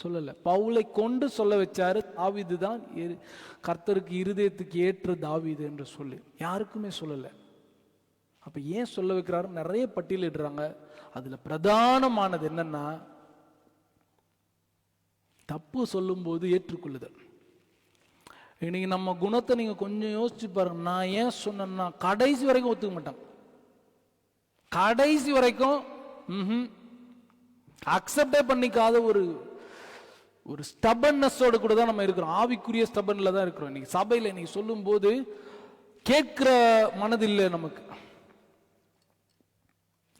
சொல்லல. பவுலை கொண்டு சொல்ல வச்சாரு, தாவீது தான் கர்த்தருக்கு இருதயத்துக்கு ஏற்ற தாவீது என்று சொல்லி. யாருக்குமே சொல்லல. அப்ப ஏன் சொல்ல வைக்கிறாரு? நிறைய பட்டியலிடுறாங்க. அதுல பிரதானமானது என்னன்னா, தப்பு சொல்லும் போது ஏற்றுக்கொள்ளுதல். இன்னைக்கு நம்ம குணத்தை நீங்க கொஞ்சம் யோசிச்சு பாருங்க. நான் ஏன் சொன்னேன்னா, கடைசி வரைக்கும் ஒத்துக்க மாட்டாங்க. கடைசி வரைக்கும் அக்செப்டே பண்ணிக்காத ஒரு ஸ்டபன்னஸோட கூட தான் நம்ம இருக்கிறோம். ஆவிக்குரிய ஸ்டபன்ல தான் இருக்கிறோம். இன்னைக்கு சபையில் இன்னைக்கு சொல்லும் போது கேட்கிற மனதில்லை நமக்கு.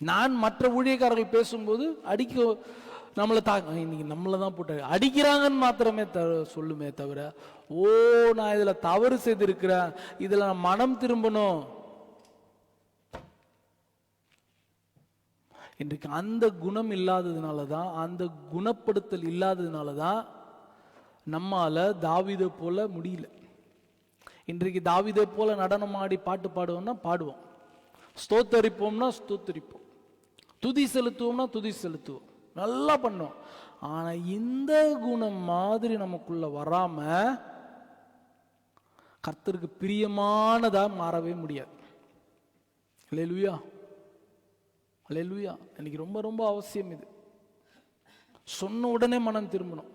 நான் மற்ற ஊழியக்காரர்கள் பேசும்போது நம்மளை இன்னைக்கு நம்மளை தான் போட்டு அடிக்கிறாங்கன்னு மாத்திரமே சொல்லுமே தவிர, ஓ நான் இதுல தவறு செய்திருக்கிறேன், இதுல நான் மனம் திரும்பணும். இன்றைக்கு அந்த குணம் இல்லாததுனால தான், அந்த குணப்படுத்தல் இல்லாததுனால தான் நம்மால தாவீதை போல முடியல. இன்றைக்கு தாவீதை போல நடனம் ஆடி பாட்டு பாடுவோம்னா பாடுவோம், ஸ்தோத்தரிப்போம்னா ஸ்தோத்தரிப்போம், துதி செலுத்துவோம்னா துதி செலுத்துவோம், நல்லா பண்ணோம். ஆனா இந்த குணம் மாதிரி நமக்குள்ள வராம கர்த்தருக்கு பிரியமானதா மாறவே முடியாது. அல்லேலூயா, அல்லேலூயா. இன்னைக்கு ரொம்ப ரொம்ப அவசியம் இது. சொன்ன உடனே மனம் திரும்பணும்.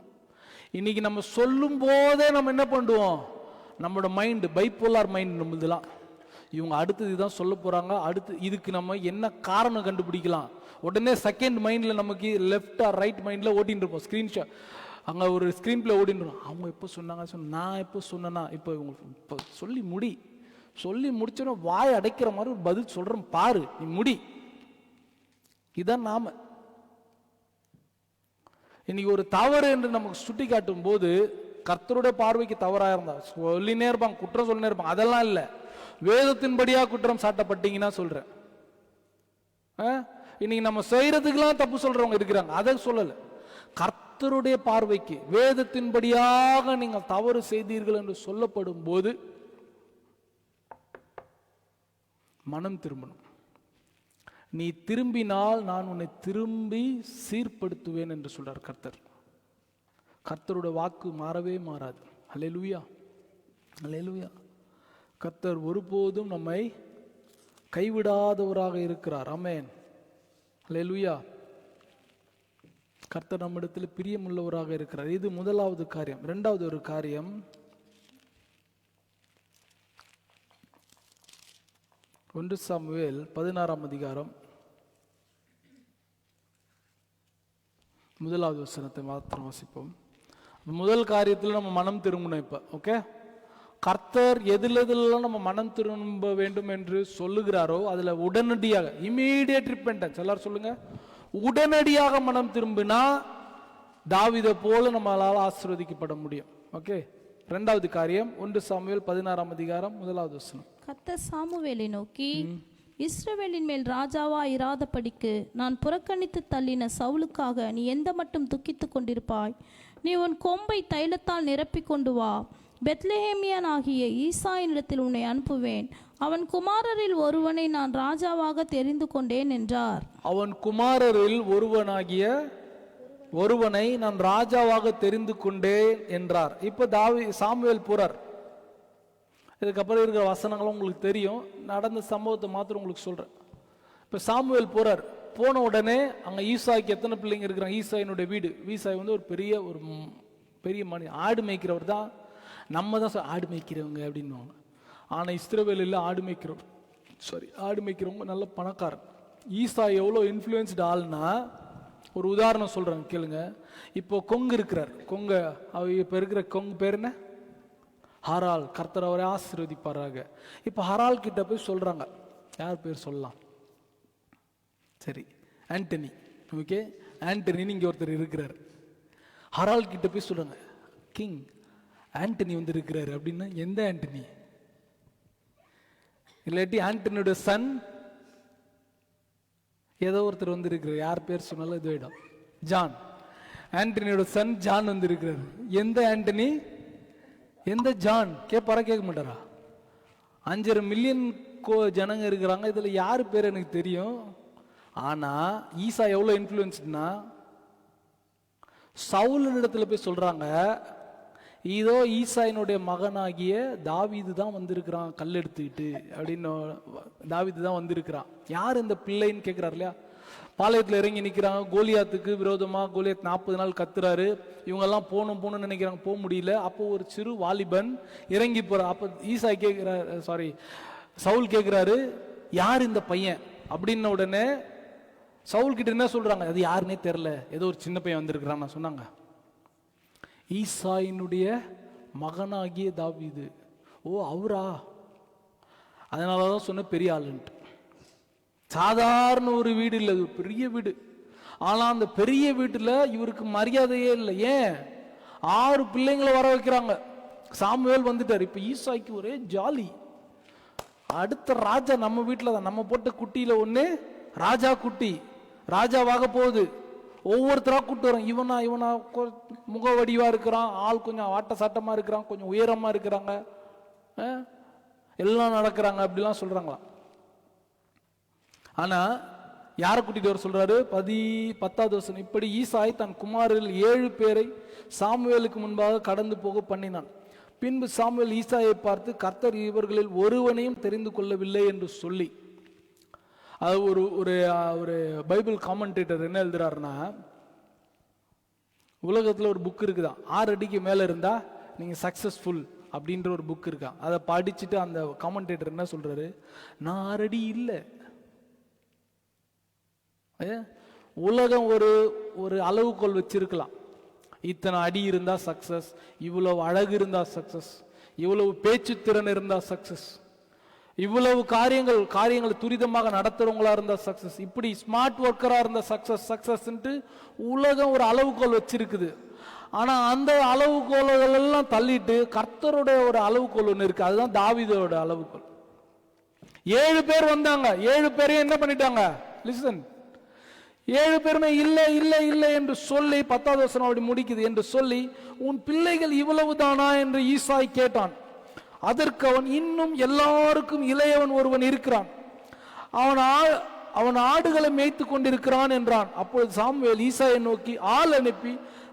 இன்னைக்கு நம்ம சொல்லும் போதே நம்ம என்ன பண்ணுவோம், நம்மளோட மைண்ட் பைப்போலார் மைண்ட் நம்மளுதுலாம். இவங்க அடுத்தது இதுதான் சொல்ல போறாங்க, அடுத்து இதுக்கு நம்ம என்ன காரணம் கண்டுபிடிக்கலாம், உடனே செகண்ட் மைண்ட்ல நமக்கு லெஃப்ட் ஆர் ரைட் மைண்ட்ல ஓட்டின்னு இருப்போம். ஸ்கிரீன்ஷாட் அங்க ஒரு ஸ்கிரீன் பிளே ஓடின்னு, அவங்க எப்போ சொன்னாங்க, நான் எப்போ சொன்னேன்னா, இப்போ இப்போ சொல்லி முடிச்சோன்னா வாய் அடைக்கிற மாதிரி ஒரு பதில் சொல்றேன் பாரு, நீ முடி. இதான் நாம இன்னைக்கு ஒரு தவறு என்று நமக்கு சுட்டி காட்டும் போது, கர்த்தருடைய பார்வைக்கு தவறாக இருந்தா சொல்லினே இருப்பாங்க, குற்றம் சொல்லினே இருப்பாங்க. அதெல்லாம் இல்லை, வேதத்தின்படியா குற்றம் சாட்டப்பட்டீங்கன்னா சொல்றேன். இன்னைக்கு நம்ம செய்யறதுக்கெல்லாம் தப்பு சொல்றவங்க இருக்கிறாங்க, அதை சொல்லல. கர்த்தருடைய பார்வைக்கு வேதத்தின்படியாக நீங்கள் தவறு செய்தீர்கள் என்று சொல்லப்படும் போது மனம் திரும்பணும். நீ திரும்பினால் நான் உன்னை திரும்பி சீர்படுத்துவேன் என்று சொல்றார் கர்த்தர். கர்த்தருடைய வாக்கு மாறவே மாறாது. அல்லேலூயா, அல்லேலூயா. கர்த்தர் ஒருபோதும் நம்மை கைவிடாதவராக இருக்கிறார். ஆமென், அல்லேலூயா. கர்த்தர் நம்மிடத்தில் பிரியமுள்ளவராக இருக்கிறார். இது முதலாவது காரியம். இரண்டாவது ஒரு காரியம், 1 சாமுவேல் 16ஆம் அதிகாரம் 1வது வசனத்தை மாத்திரம் வாசிப்போம். முதல் காரியத்தில் நம்ம மனம் திரும்பணும். இப்ப ஓகே, கர்த்தர் எதிலெல்லாம் நம்ம மனம் திரும்ப வேண்டும் என்று சொல்லுகிறாரோ அதுல உடனடியாக இமீடியட் ரிப்பெண்டன்ஸ், எல்லாரும் சொல்லுங்க, உடனடியாக மனம் திரும்பினா தாவீதை போல நம்மளால ஆசீர்வதிக்கப்பட முடியும். ஓகே, 2வது காரியம் 1 சாமுவேல் 16ஆம் அதிகாரம் 1வது வசனம். கர்த்தர் சாமுவேலை நோக்கி, இஸ்ரவேலின் மேல் ராஜாவா இராதபடிக்கு நான் புறக்கணித்து தள்ளின சவுலுக்காக நீ எந்த மட்டும் துக்கித்துக் கொண்டிருப்பாய்? நீ உன் கொம்பை தைலத்தால் நிரப்பிக் கொண்டு வா. பெத்லெஹேமியன் ஆகிய ஈசாயினிடத்தில் உன்னை அனுப்புவேன். அவன் குமாரரில் ஒருவனை நான் ராஜாவாக தெரிந்து கொண்டேன் என்றார். அவன் குமாரரில் ஒருவனை நான் ராஜாவாக தெரிந்து கொண்டேன் என்றார். இப்ப சாமுவேல் போறார். இதுக்கப்புறம் இருக்கிற வசனங்களும் உங்களுக்கு தெரியும். நடந்த சம்பவத்தை மாத்திரம் உங்களுக்கு சொல்றேன். இப்ப சாமுவேல் போறார். போன உடனே அங்க ஈசாய்க்கு எத்தனை பிள்ளைங்க இருக்கிறாங்க? ஈசாயினுடைய வீடு. ஈசாய் ஒரு பெரிய மனிதன், ஆடு மேய்க்கிறவர் தான். நம்ம தான் ஆடு மேய்க்கிறவங்க அப்படின்வாங்க. ஆனா இஸ்ரவேலில் ஆடு மேய்க்கிறவங்க நல்ல பணக்காரன். ஈசாய் எவ்வளோ இன்ஃப்ளூயன்ஸ்டு ஆள்னா, ஒரு உதாரணம் சொல்றாங்க கேளுங்க. இப்போ கொங்கு இருக்கிறார். இப்ப இருக்கிற கொங்கு பேர் என்ன? ஹரால். கர்த்தர் அவரை ஆசீர்வதிப்பாராக. இப்ப ஹரால் கிட்ட போய் சொல்றாங்க. யார் பேர் சொல்லலாம்? சரி, ஆண்டனி. ஓகே, ஆண்டனி இங்க ஒருத்தர் இருக்கிறார். ஹரால் கிட்ட போய் சொல்றாங்க, கிங் ஆண்டனி இருக்கிறாரு அப்படின்னா எந்த ஆண்டனி? இல்லாட்டி ஆண்டனியோட சன் ஏதோ ஒருத்தர் இருக்கிறார். யார் பேர் சொன்னாலும் இது இடம். ஜான். ஆண்டனியோட சன் ஜான் இருக்கிறாரு. எந்த ஆண்டனி? எந்த ஜான்? கேட்க மாட்டாரா? 5.5 மில்லியன் ஜனங்க இருக்கிறாங்க. இதுல யாரு பேர் எனக்கு தெரியும். ஆனா ஈசா எவ்வளவு இன்ஃப்ளூயன்ஸ்னா, சவுல் இடத்துல போய் சொல்றாங்க, இதோ ஈசாயினுடைய மகனாகிய தாவீது தான் வந்திருக்கிறான் கல் எடுத்துக்கிட்டு அப்படின்னு. தாவீது தான் வந்திருக்கிறான். யார் இந்த பிள்ளைன்னு கேட்கிறார் இல்லையா? பாளையத்தில் இறங்கி நிற்கிறாங்க. கோலியாத்துக்கு விரோதமா கோலியாத் 40 நாள் கத்துறாரு. இவங்கெல்லாம் போகணும்னு நினைக்கிறாங்க, போக முடியல. அப்போ ஒரு சிறு வாலிபன் இறங்கி போற. அப்ப ஈசாய் சவுல் கேட்கிறாரு, யார் இந்த பையன் அப்படின்ன உடனே சவுல் கிட்ட என்ன சொல்றாங்க? அது யாருன்னே தெரியல, ஏதோ ஒரு சின்ன பையன் வந்திருக்கிறான் சொன்னாங்க. ஈசாயினுடைய மகனாகிய தாவீது. ஓ, அவரா? அதனாலதான் சொன்ன பெரிய ஆளுன்ட்டு. சாதாரண ஒரு வீடு இல்லை, அது பெரிய வீடு. ஆனா அந்த பெரிய வீட்டுல இவருக்கு மரியாதையே இல்லை. ஏன்? 6 பிள்ளைங்களை வர வைக்கிறாங்க. சாமுவேல் வந்துட்டார். இப்ப ஈசாய்க்கு ஒரே ஜாலி. அடுத்த ராஜா நம்ம வீட்டுல தான். நம்ம போட்ட குட்டியில ஒண்ணு ராஜா குட்டி, ராஜாவாக போகுது. ஒவ்வொருத்தரா கூட்டு வரோம். இவனா முக வடிவா இருக்கிறான், ஆள் கொஞ்சம் ஆட்ட சாட்டமா இருக்கிறான், கொஞ்சம் உயரமா இருக்கிறாங்க, எல்லாம் நடக்கிறாங்க அப்படிலாம் சொல்றாங்களா. ஆனா யாரை கூட்டிட்டு வர சொல்றாரு? 10வது வசனம். இப்படி ஈசாய் தன் குமாரில் 7 பேரை சாமுவேலுக்கு முன்பாக கடந்து போக பண்ணினான். பின்பு சாமுவேல் ஈசாயை பார்த்து, கர்த்தர் இவர்களில் ஒருவனையும் தெரிந்து கொள்ளவில்லை என்று சொல்லி. அது ஒரு பைபிள் காமெண்டேட்டர் என்ன எழுதுறாருன்னா, உலகத்துல ஒரு புக் இருக்குதான், 6 அடிக்கு மேல இருந்தா நீங்க சக்சஸ்ஃபுல் அப்படின்ற ஒரு புக் இருக்கா. அதை படிச்சுட்டு அந்த காமெண்டேட்டர் என்ன சொல்றாரு, நான் 6 அடி இல்லை. உலகம் ஒரு அளவுகோல் வச்சிருக்கலாம். இத்தனை அடி இருந்தா சக்சஸ், இவ்வளவு அழகு இருந்தா சக்சஸ், இவ்வளவு பேச்சு திறன் இருந்தா சக்சஸ், இவ்வளவு காரியங்கள் துரிதமாக நடத்துறவங்களா இருந்தா சக்சஸ், இப்படி ஸ்மார்ட் ஒர்க்கரா இருந்த சக்சஸ் உலகம் ஒரு அளவுகோல் வச்சிருக்குது. ஆனா அந்த அளவுகோல்கள் எல்லாம் தள்ளிட்டு கர்த்தரோட ஒரு அளவுகோல் ஒண்ணு இருக்கு. அதுதான் தாவீதோட அளவுகோல். 7 பேர் வந்தாங்க. 7 பேரையும் என்ன பண்ணிட்டாங்க? லிசன். 7 பேருமே இல்லை இல்லை இல்லை என்று சொல்லி 10வது வசனம் அப்படி முடிக்குது. என்று சொல்லி, உன் பிள்ளைகள் இவ்வளவுதானா என்று ஈசாய் கேட்டான். அதற்கு அவன், இன்னும் எல்லாருக்கும் இளையவன் ஒருவன் இருக்கிறான், அவன் ஆடுகளை மேய்த்து கொண்டிருக்கிறான் என்றான். அப்பொழுது சாமுவேல் ஈசாயை நோக்கி ஆள் அனுப்பி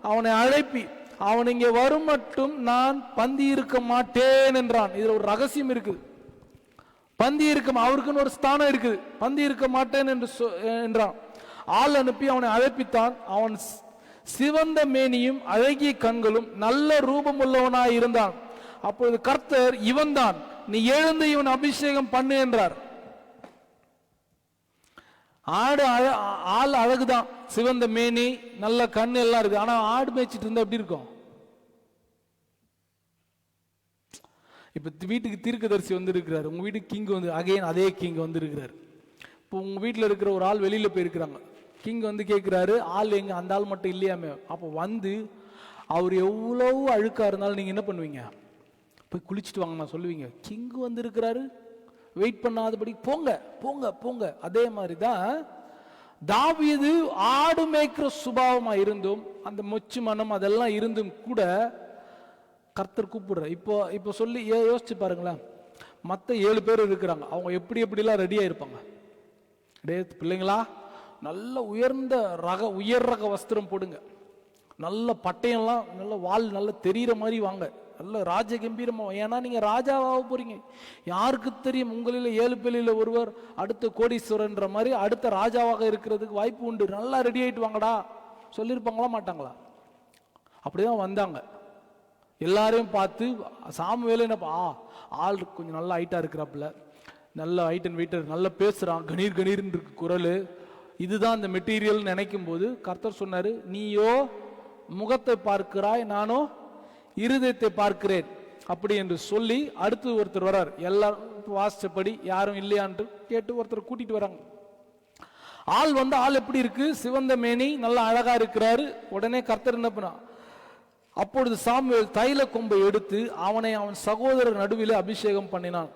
அவனை அழைப்பி, அவன் இங்கே வரும் மட்டும் நான் பந்தி இருக்க மாட்டேன் என்றான். இதுல ஒரு ரகசியம் இருக்குது. பந்தி இருக்க, அவருக்குன்னு ஒரு ஸ்தானம் இருக்குது. பந்தி இருக்க மாட்டேன் என்றான். ஆள் அனுப்பி அவனை அழைப்பித்தான். அவன் சிவந்த மேனியும் அழகிய கண்களும் நல்ல ரூபம் உள்ளவனாய் இருந்தான். அப்பொழுது கர்த்தர், இவன் தான், நீ எழுந்து இவன் அபிஷேகம் பண்ணு என்றார். ஆள் அழகுதான், சிவந்த மேனி, நல்ல கண்ணு எல்லாம் இருக்கு. ஆனா ஆடு மேய்ச்சிட்டு இருந்தா எப்படி இருக்கும்? இப்ப வீட்டுக்கு தீர்க்கதரிசி வந்து இருக்கிறாரு, உங்க வீட்டுக்கு கிங் வந்து அகைன் அதே கிங் வந்து இருக்கிறாரு. இப்போ உங்க வீட்டில் இருக்கிற ஒரு ஆள் வெளியில போயிருக்கிறாங்க, கிங் வந்து கேட்கிறாரு ஆள் எங்க, அந்த ஆள் மட்டும் இல்லையாமே. அப்போ வந்து அவர் எவ்வளவு அழுக்கா இருந்தாலும் நீங்க என்ன பண்ணுவீங்க? போய் குளிச்சுட்டு வாங்க நான் சொல்லுவீங்க. கிங் வந்து இருக்கிறாரு, வெயிட் பண்ணாதபடி போங்க போங்க போங்க. அதே மாதிரி தான் தாவீது ஆடு மேய்க்கிற சுபாவமா இருந்தும், அந்த மொச்சு மனம் அதெல்லாம் இருந்தும் கூட கர்த்தர் கூப்பிடுற. இப்போ சொல்லி யோசிச்சு பாருங்களேன், மற்ற 7 பேர் இருக்கிறாங்க, அவங்க எப்படி எப்படிலாம் ரெடியா இருப்பாங்க? டே பிள்ளைங்களா, நல்ல உயர் ரக வஸ்திரம் போடுங்க, நல்ல பட்டயம்லாம் நல்ல வால் நல்ல தெரிகிற மாதிரி வாங்க, நல்ல ராஜ கம்பீரமா. ஏன்னா நீங்க ராஜாவாக போறீங்க. யாருக்கு தெரியும், உங்களில் 7 பேரில் ஒருவர் அடுத்த கோடீஸ்வரன்ற மாதிரி அடுத்த ராஜாவாக இருக்கிறதுக்கு வாய்ப்பு உண்டு. நல்லா ரெடி ஆயிட்டு வாங்கடா சொல்லியிருப்பாங்களா மாட்டாங்களா? அப்படிதான் வந்தாங்க. எல்லாரையும் பார்த்து சாமுவேல் என்ன ஆள் கொஞ்சம் நல்ல ஹைட்டா இருக்கிறாப்புல, நல்ல ஹைட் அண்ட் வெயிட்டர், நல்லா பேசுறான், கணீர் கணீர்னு இருக்கு குரல், இதுதான் அந்த மெட்டீரியல் நினைக்கும் போது கர்த்தர் சொன்னாரு, நீயோ முகத்தை பார்க்கிறாய், நானோ இருதயத்தை பார்க்கிறேன் அப்படி என்று சொல்லி அடுத்து ஒருத்தர் வர்றார். எல்லாரும் வாசிச்சபடி யாரும் இல்லையான்னு கேட்டு ஒருத்தர் கூட்டிட்டு வராங்க. ஆள் எப்படி இருக்கு? சிவந்த மேனி, நல்லா அழகா இருக்கிறாரு. உடனே கர்த்தர் என்ன பண்ணா, அப்பொழுது சாமுவேல் தைல கொம்பை எடுத்து அவனை அவன் சகோதரர் நடுவில் அபிஷேகம் பண்ணினான்.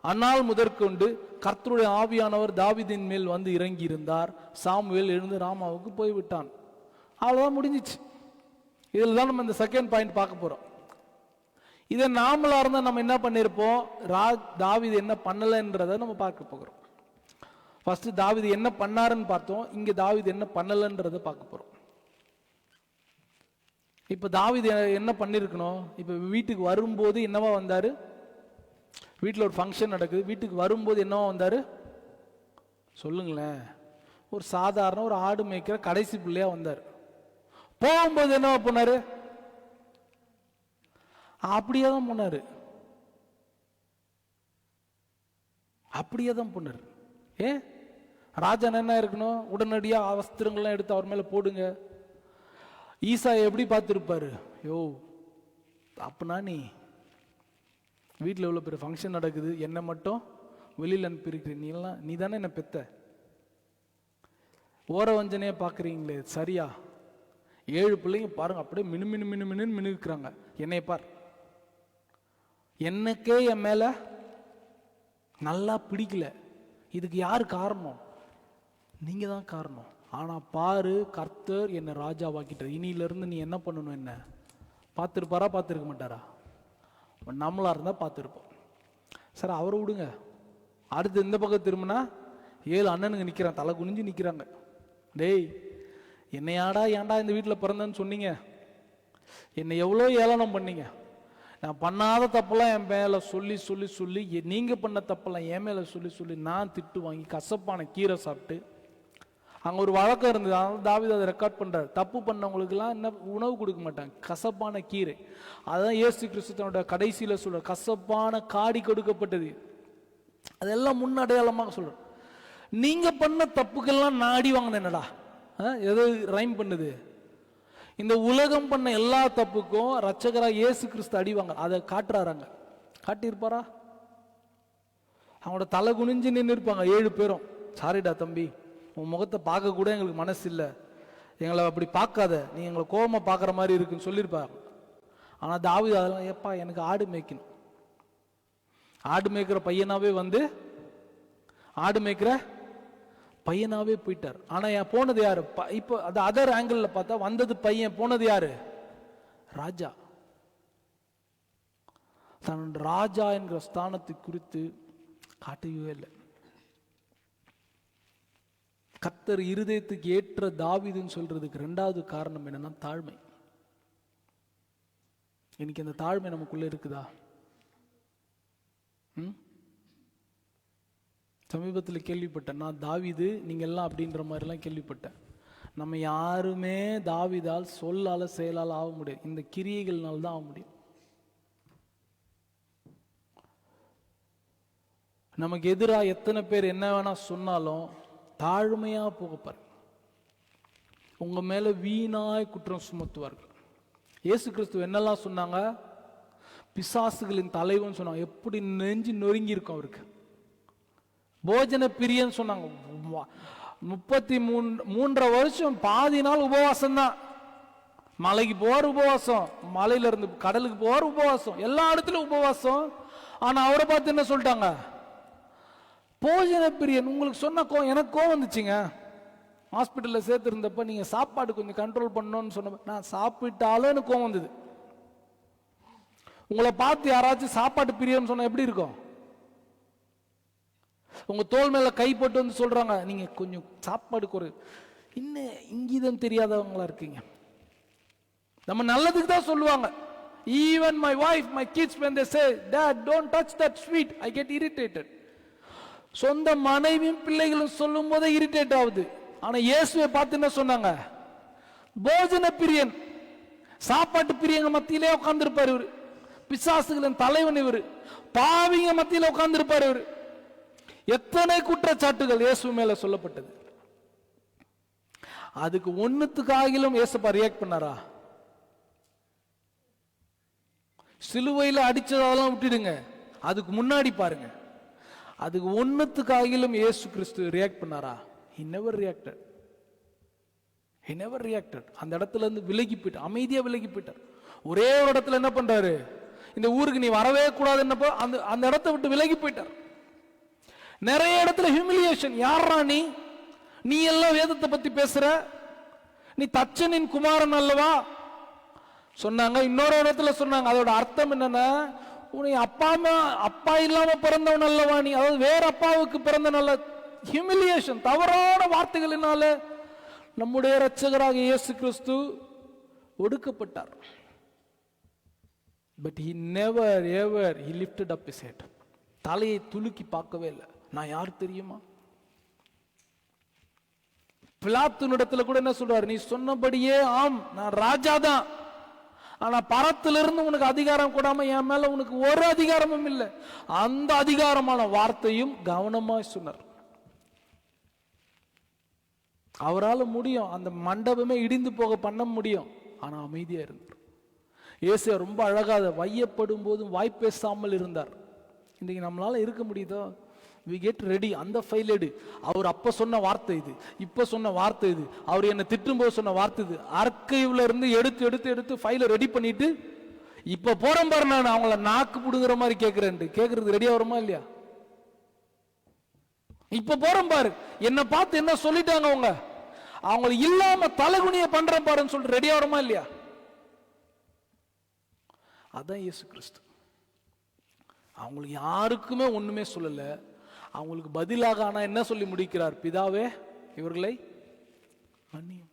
அந்நாள் முதற்கொண்டு கர்த்தருடைய ஆவியானவர் தாவீதின் மேல் வந்து இறங்கி இருந்தார். சாமுவேல் எழுந்து ராமாவுக்கு போய்விட்டான். அவ்வளவுதான், முடிஞ்சிச்சு. இதில் தான் நம்ம இந்த செகண்ட் பாயிண்ட் பார்க்க போறோம். இதை நாமளா இருந்தா நம்ம என்ன பண்ணிருப்போம்? தாவீது என்ன பண்ணலன்றத நம்ம பார்க்க போகிறோம். ஃபர்ஸ்ட் தாவீது என்ன பண்ணாருன்னு பார்த்தோம், இங்க தாவீது என்ன பண்ணலன்றத பார்க்க போறோம். இப்ப தாவீது என்ன பண்ணிருக்கணும்? இப்ப வீட்டுக்கு வரும்போது என்னவா வந்தாரு? வீட்டில் ஒரு ஃபங்க்ஷன் நடக்குது, வீட்டுக்கு வரும்போது என்னவா வந்தாரு சொல்லுங்களேன்? ஒரு சாதாரண ஒரு ஆடு மேய்க்கிற கடைசி பிள்ளையா வந்தார். போகும்போது என்னவா போனாரு? அப்படியே தான் போனாரு, அப்படியே தான் போனாரு. ஏன்? ராஜா என்ன இருக்கணும்? உடனடியா வஸ்திரங்கள்லாம் எடுத்து அவர் மேல போடுங்க. ஈசா எப்படி பார்த்துருப்பாரு? யோ அப்பனா நீ வீட்டில் எவ்வளோ பெரிய ஃபங்க்ஷன் நடக்குது, என்னை மட்டும் வெளியில் அனுப்பியிருக்கிற, நீ தானே என்னை பெத்த, ஓர வஞ்சனையே பார்க்குறீங்களே சரியா? 7 பிள்ளைங்க பாருங்க அப்படியே மினு மினு மினு மினுன்னு மினுக்கிறாங்க. என்னை பார், எனக்கே என் மேல நல்லா பிடிக்கல. இதுக்கு யார் காரணம்? நீங்க தான் காரணம். ஆனா பாரு, கர்த்தர் என்னை ராஜாவாக்கிட்டார். இனியிலிருந்து நீ என்ன பண்ணணும்? என்ன பார்த்துருப்பாரா? பார்த்துருக்க மாட்டாரா? நம்மளா இருந்தா பார்த்துருப்போம். சார் அவரை விடுங்க. அடுத்து இந்த பக்கம் திரும்பினா 7 அண்ணனுங்க நிக்கிறான், தலை குனிஞ்சு நிக்கிறாங்க. டேய் என்னையாடா ஏன்டா இந்த வீட்டில் பிறந்தேன்னு சொன்னீங்க? என்னை எவ்வளோ ஏளனம் பண்ணீங்க. நான் பண்ணாத தப்பெல்லாம் என் மேலே சொல்லி சொல்லி சொல்லி, நீங்க பண்ண தப்பெல்லாம் என் மேலே சொல்லி சொல்லி நான் திட்டு வாங்கி கசப்பான கீரை சாப்பிட்டு, அங்கே ஒரு வழக்கம் இருந்தது, அதனால தாவீது அதை ரெக்கார்ட் பண்றாரு. தப்பு பண்ணவங்களுக்குலாம் என்ன உணவு கொடுக்க மாட்டாங்க, கசப்பான கீரை. அதான் இயேசு கிறிஸ்து தன்னோட கடைசியில் சொல்ற, கசப்பான காடி கொடுக்கப்பட்டது. அதெல்லாம் முன்னடையாளமாக சொல்ற. நீங்க பண்ண தப்புக்கெல்லாம் நான் அடி வாங்கினேன். என்னடா எது ரைம் பண்ணுது? இந்த உலகம் பண்ண எல்லா தப்புக்கும் ரட்சகரா இயேசு கிறிஸ்து அடிவாங்க. அதை காட்டுறாங்க. காட்டியிருப்பாரா? அவங்களோட தலை குனிஞ்சு நின்று இருப்பாங்க 7 பேரும். சாரிடா தம்பி, உன் முகத்தை பார்க்க கூட எங்களுக்கு மனசு இல்லை, எங்களை அப்படி பார்க்காத, நீ எங்களை கோபமா பார்க்குற மாதிரி இருக்குன்னு சொல்லியிருப்பாங்க. ஆனால் தாவீது அதெல்லாம், ஏப்பா எனக்கு ஆடு மேய்க்கணும், ஆடு மேய்க்கிற பையனாவே வந்து ஆடு மேய்க்கிற பையனாவே போயிட்டார். ஆனா போனது யாரு? இப்போ அது அதர் ஆங்கிள் பார்த்தா வந்தது பையன், போனது யாரு? ராஜா. தன் ராஜா என்கிற ஸ்தானத்தை குறித்து காட்டவே இல்லை. கர்த்தர் இருதயத்துக்கு ஏற்ற தாவீதுன்னு சொல்றதுக்கு 2வது காரணம் என்னன்னா தாழ்மை. இன்னைக்கு அந்த தாழ்மை நமக்குள்ள இருக்குதா? சமீபத்தில் கேள்விப்பட்டேன் நான், தாவீது நீங்க எல்லாம் அப்படின்ற மாதிரிலாம் கேள்விப்பட்டேன். நம்ம யாருமே தாவீதால் சொல்லால செயலால் ஆக முடியாது, இந்த கிரியைகள்னால தான் ஆக முடியும். நமக்கு எதிராக எத்தனை பேர் என்ன வேணா சொன்னாலும் தாழ்மையா போகப்பார். உங்க மேல வீணாய் குற்றம் சுமத்துவார்கள். இயேசு கிறிஸ்து என்னெல்லாம் சொன்னாங்க? பிசாசுகளின் தலைவன் சொன்னாங்க. எப்படி நெஞ்சு நொறுங்கி இருக்கும் அவருக்கு. போஜன பிரியன் சொன்னாங்க. 33 வருஷம் பாதி நாள் உபவாசம் தான். மலைக்கு போற உபவாசம், மலையில இருந்து கடலுக்கு போற உபவாசம், எல்லா இடத்துலயும் உபவாசம். ஆனா அவரை பார்த்து என்ன சொல்லிட்டாங்க? போஜன பிரியன். உங்களுக்கு சொன்ன எனக்கு கோவம் வந்துச்சுங்க. ஹாஸ்பிட்டல்ல சேர்த்திருந்தப்ப நீங்க சாப்பாடு கொஞ்சம் கண்ட்ரோல் பண்ணணும்னு சொன்ன, நான் சாப்பிட்டாலும் எனக்கு கோவம் வந்தது. உங்களை பார்த்து யாராச்சும் சாப்பாடு பிரியன்னு சொன்னா எப்படி இருக்கும்? உங்க தோல் மேல கை போட்டு வந்து சொல்றாங்க, நீங்க கொஞ்சம் சாப்பாடு குறை, இன்னும் இங்கீதம் தெரியாதவங்களா இருக்கீங்க. நம்ம நல்லதுக்கு தான் சொல்லுவாங்க. Even my wife, my kids, when they say, Dad, don't touch that sweet, I get irritated. சொந்த மனைவியும் பிள்ளைகளும் சொல்லும் போதே இரிட்டேட் ஆகுது. ஆனா இயேசுவை பார்த்து என்ன சொன்னாங்க? போஜன பிரியன், சாப்பாட்டு பிரியங்க மத்தியிலே உட்கார்ந்துருப்பார் இவர். பிசாசுகளின் தலைவன் இவர். பாவிங்க மத்தியில உட்கார்ந்துருப்பார் இவர். எத்தனை குற்றச்சாட்டுகள் இயேசு மேல சொல்லப்பட்டது. அதுக்கு ஒண்ணுத்துக்காகிலும் இயேசுப்பா ரியாக்ட் பண்ணாரா? சிலுவையில் அடிச்சதெல்லாம் விட்டுடுங்க, அதுக்கு முன்னாடி பாருங்க. அதுக்கு ஒண்ணுத்துக்காகிலும் இயேசு கிறிஸ்து ரியாக்ட் பண்ணாரா? He never reacted. He never reacted. அந்த இடத்துல இருந்து விலகி போயிட்டார், அமைதியா விலகி போயிட்டார். ஒரே ஒரு இடத்துல என்ன பண்றாரு? இந்த ஊருக்கு நீ வரவே கூடாதுன்னப்போ அந்த இடத்தை விட்டு விலகி போயிட்டார். நிறைய இடத்துல ஹியூமிலியேஷன். யாரா நீ எல்லாம் வேதத்தை பத்தி பேசுற? நீ தச்சனின் குமாரன் அல்லவா சொன்னாங்க. இன்னொரு இடத்துல சொன்னாங்க, அதோட அர்த்தம் என்னன்னா, உன்னை அப்பா இல்லாம பிறந்தவன் அல்லவா நீ, அதாவது வேற அப்பாவுக்கு பிறந்த நல்ல ஹியூமிலியேஷன். தவறான வார்த்தைகளினால நம்முடைய இரட்சகராக இயேசு கிறிஸ்து ஒடுக்கப்பட்டார். But he never ever he lifted up his head. தலையை துலுக்கி பார்க்கவே இல்லை. நான் யார் தெரியுமா? பிலாத்துனிடத்துல கூட என்ன சொல்றாரு? நீ சொன்னபடியே ஆம், நான் ராஜா தான். ஆனா பரத்திலிருந்து உனக்கு அதிகாரம் கூடாம என் மேல உனக்கு ஒரு அதிகாரமும் இல்லை. அந்த அதிகாரமான வார்த்தையும் கவனமா சொன்னார். அவரால் முடியும், அந்த மண்டபமே இடிந்து போக பண்ண முடியும். ஆனா அமைதியா இருந்தார். இயேசு ரொம்ப அழகாத வையப்படும் போதும் வாய் பேசாமல் இருந்தார். இன்னைக்கு நம்மளால இருக்க முடியுதோ? we get ready. அந்த ஃபைல் எடு. அவர் அப்ப சொன்ன வார்த்தை இது, இப்ப சொன்ன வார்த்தை இது, அவர் என்ன திட்டும் போது சொன்ன வார்த்தை இது. ஆர்கைவ்ல இருந்து எடுத்து எடுத்து எடுத்து ஃபைலை ரெடி பண்ணிட்டு இப்ப போறேன் பாரு, நான் அவங்கள நாக்கு புடுங்குற மாதிரி கேட்கறது ரெடியா வருமா இல்லையா? இப்ப போறேன் பாரு, என்ன பார்த்து என்ன சொல்லிட்டாங்க அவங்க, அவங்கள இல்லாம தலைகுனிய பண்றேன் பாருன்னு சொல்லிட்டு ரெடியா வருமா இல்லையா? அதான் இயேசு கிறிஸ்து. அவங்களுக்கு யாருக்குமே ஒண்ணுமே சொல்லல. அவங்களுக்கு பதிலாக ஆனா என்ன சொல்லி முடிக்கிறார்? பிதாவே, இவர்களை மன்னியும்.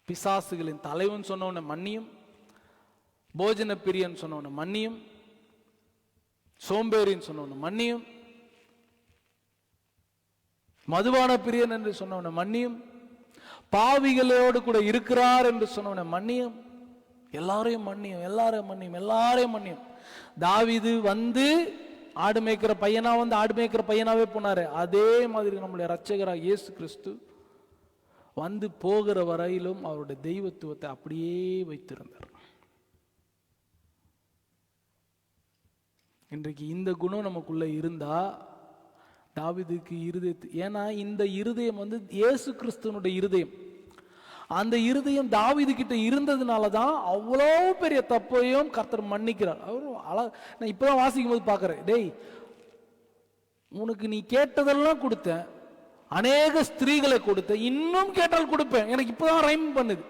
பிசாசுகளின் தலைவன் சொன்னவன மன்னியும், போஜன பிரியன் சொன்னவன மன்னியும், சோம்பேறின்னு சொன்னவன மன்னியும், மதுபான பிரியன் என்று சொன்னவன மன்னியும், பாவிகளோடு கூட இருக்கிறார் என்று சொன்னவன மன்னியும். எல்லாரையும் மன்னியும், எல்லாரையும் மன்னியும், எல்லாரையும் மன்னியும். தாவீது வந்து ஆடு மேய்க்கிற பையனா வந்து ஆடு மேய்க்கிற பையனாவே போனாரு. அதே மாதிரி நம்முடைய இரட்சகராக இயேசு கிறிஸ்து வந்து போகிற வரையிலும் அவருடைய தெய்வத்துவத்தை அப்படியே வைத்திருந்தார். இன்றைக்கு இந்த குணம் நமக்குள்ள இருந்தா தாவீதுக்கு இருதயத்து, ஏன்னா இந்த இருதயம் வந்து இயேசு கிறிஸ்துவனுடைய இருதயம். அந்த இருதயம் தாவீது கிட்ட இருந்ததுனாலதான் அவ்வளோ பெரிய தப்பையும் கர்த்தர் மன்னிக்கிறார். நான் இப்பதான் வாசிக்கும் போது பாக்குறேன், டேய் உனக்கு நீ கேட்டதெல்லாம் கொடுத்தேன், அநேக ஸ்திரீகளை கொடுத்தேன், இன்னும் கேட்டால் கொடுப்பேன். எனக்கு இப்பதான் ரைம் பண்ணுது.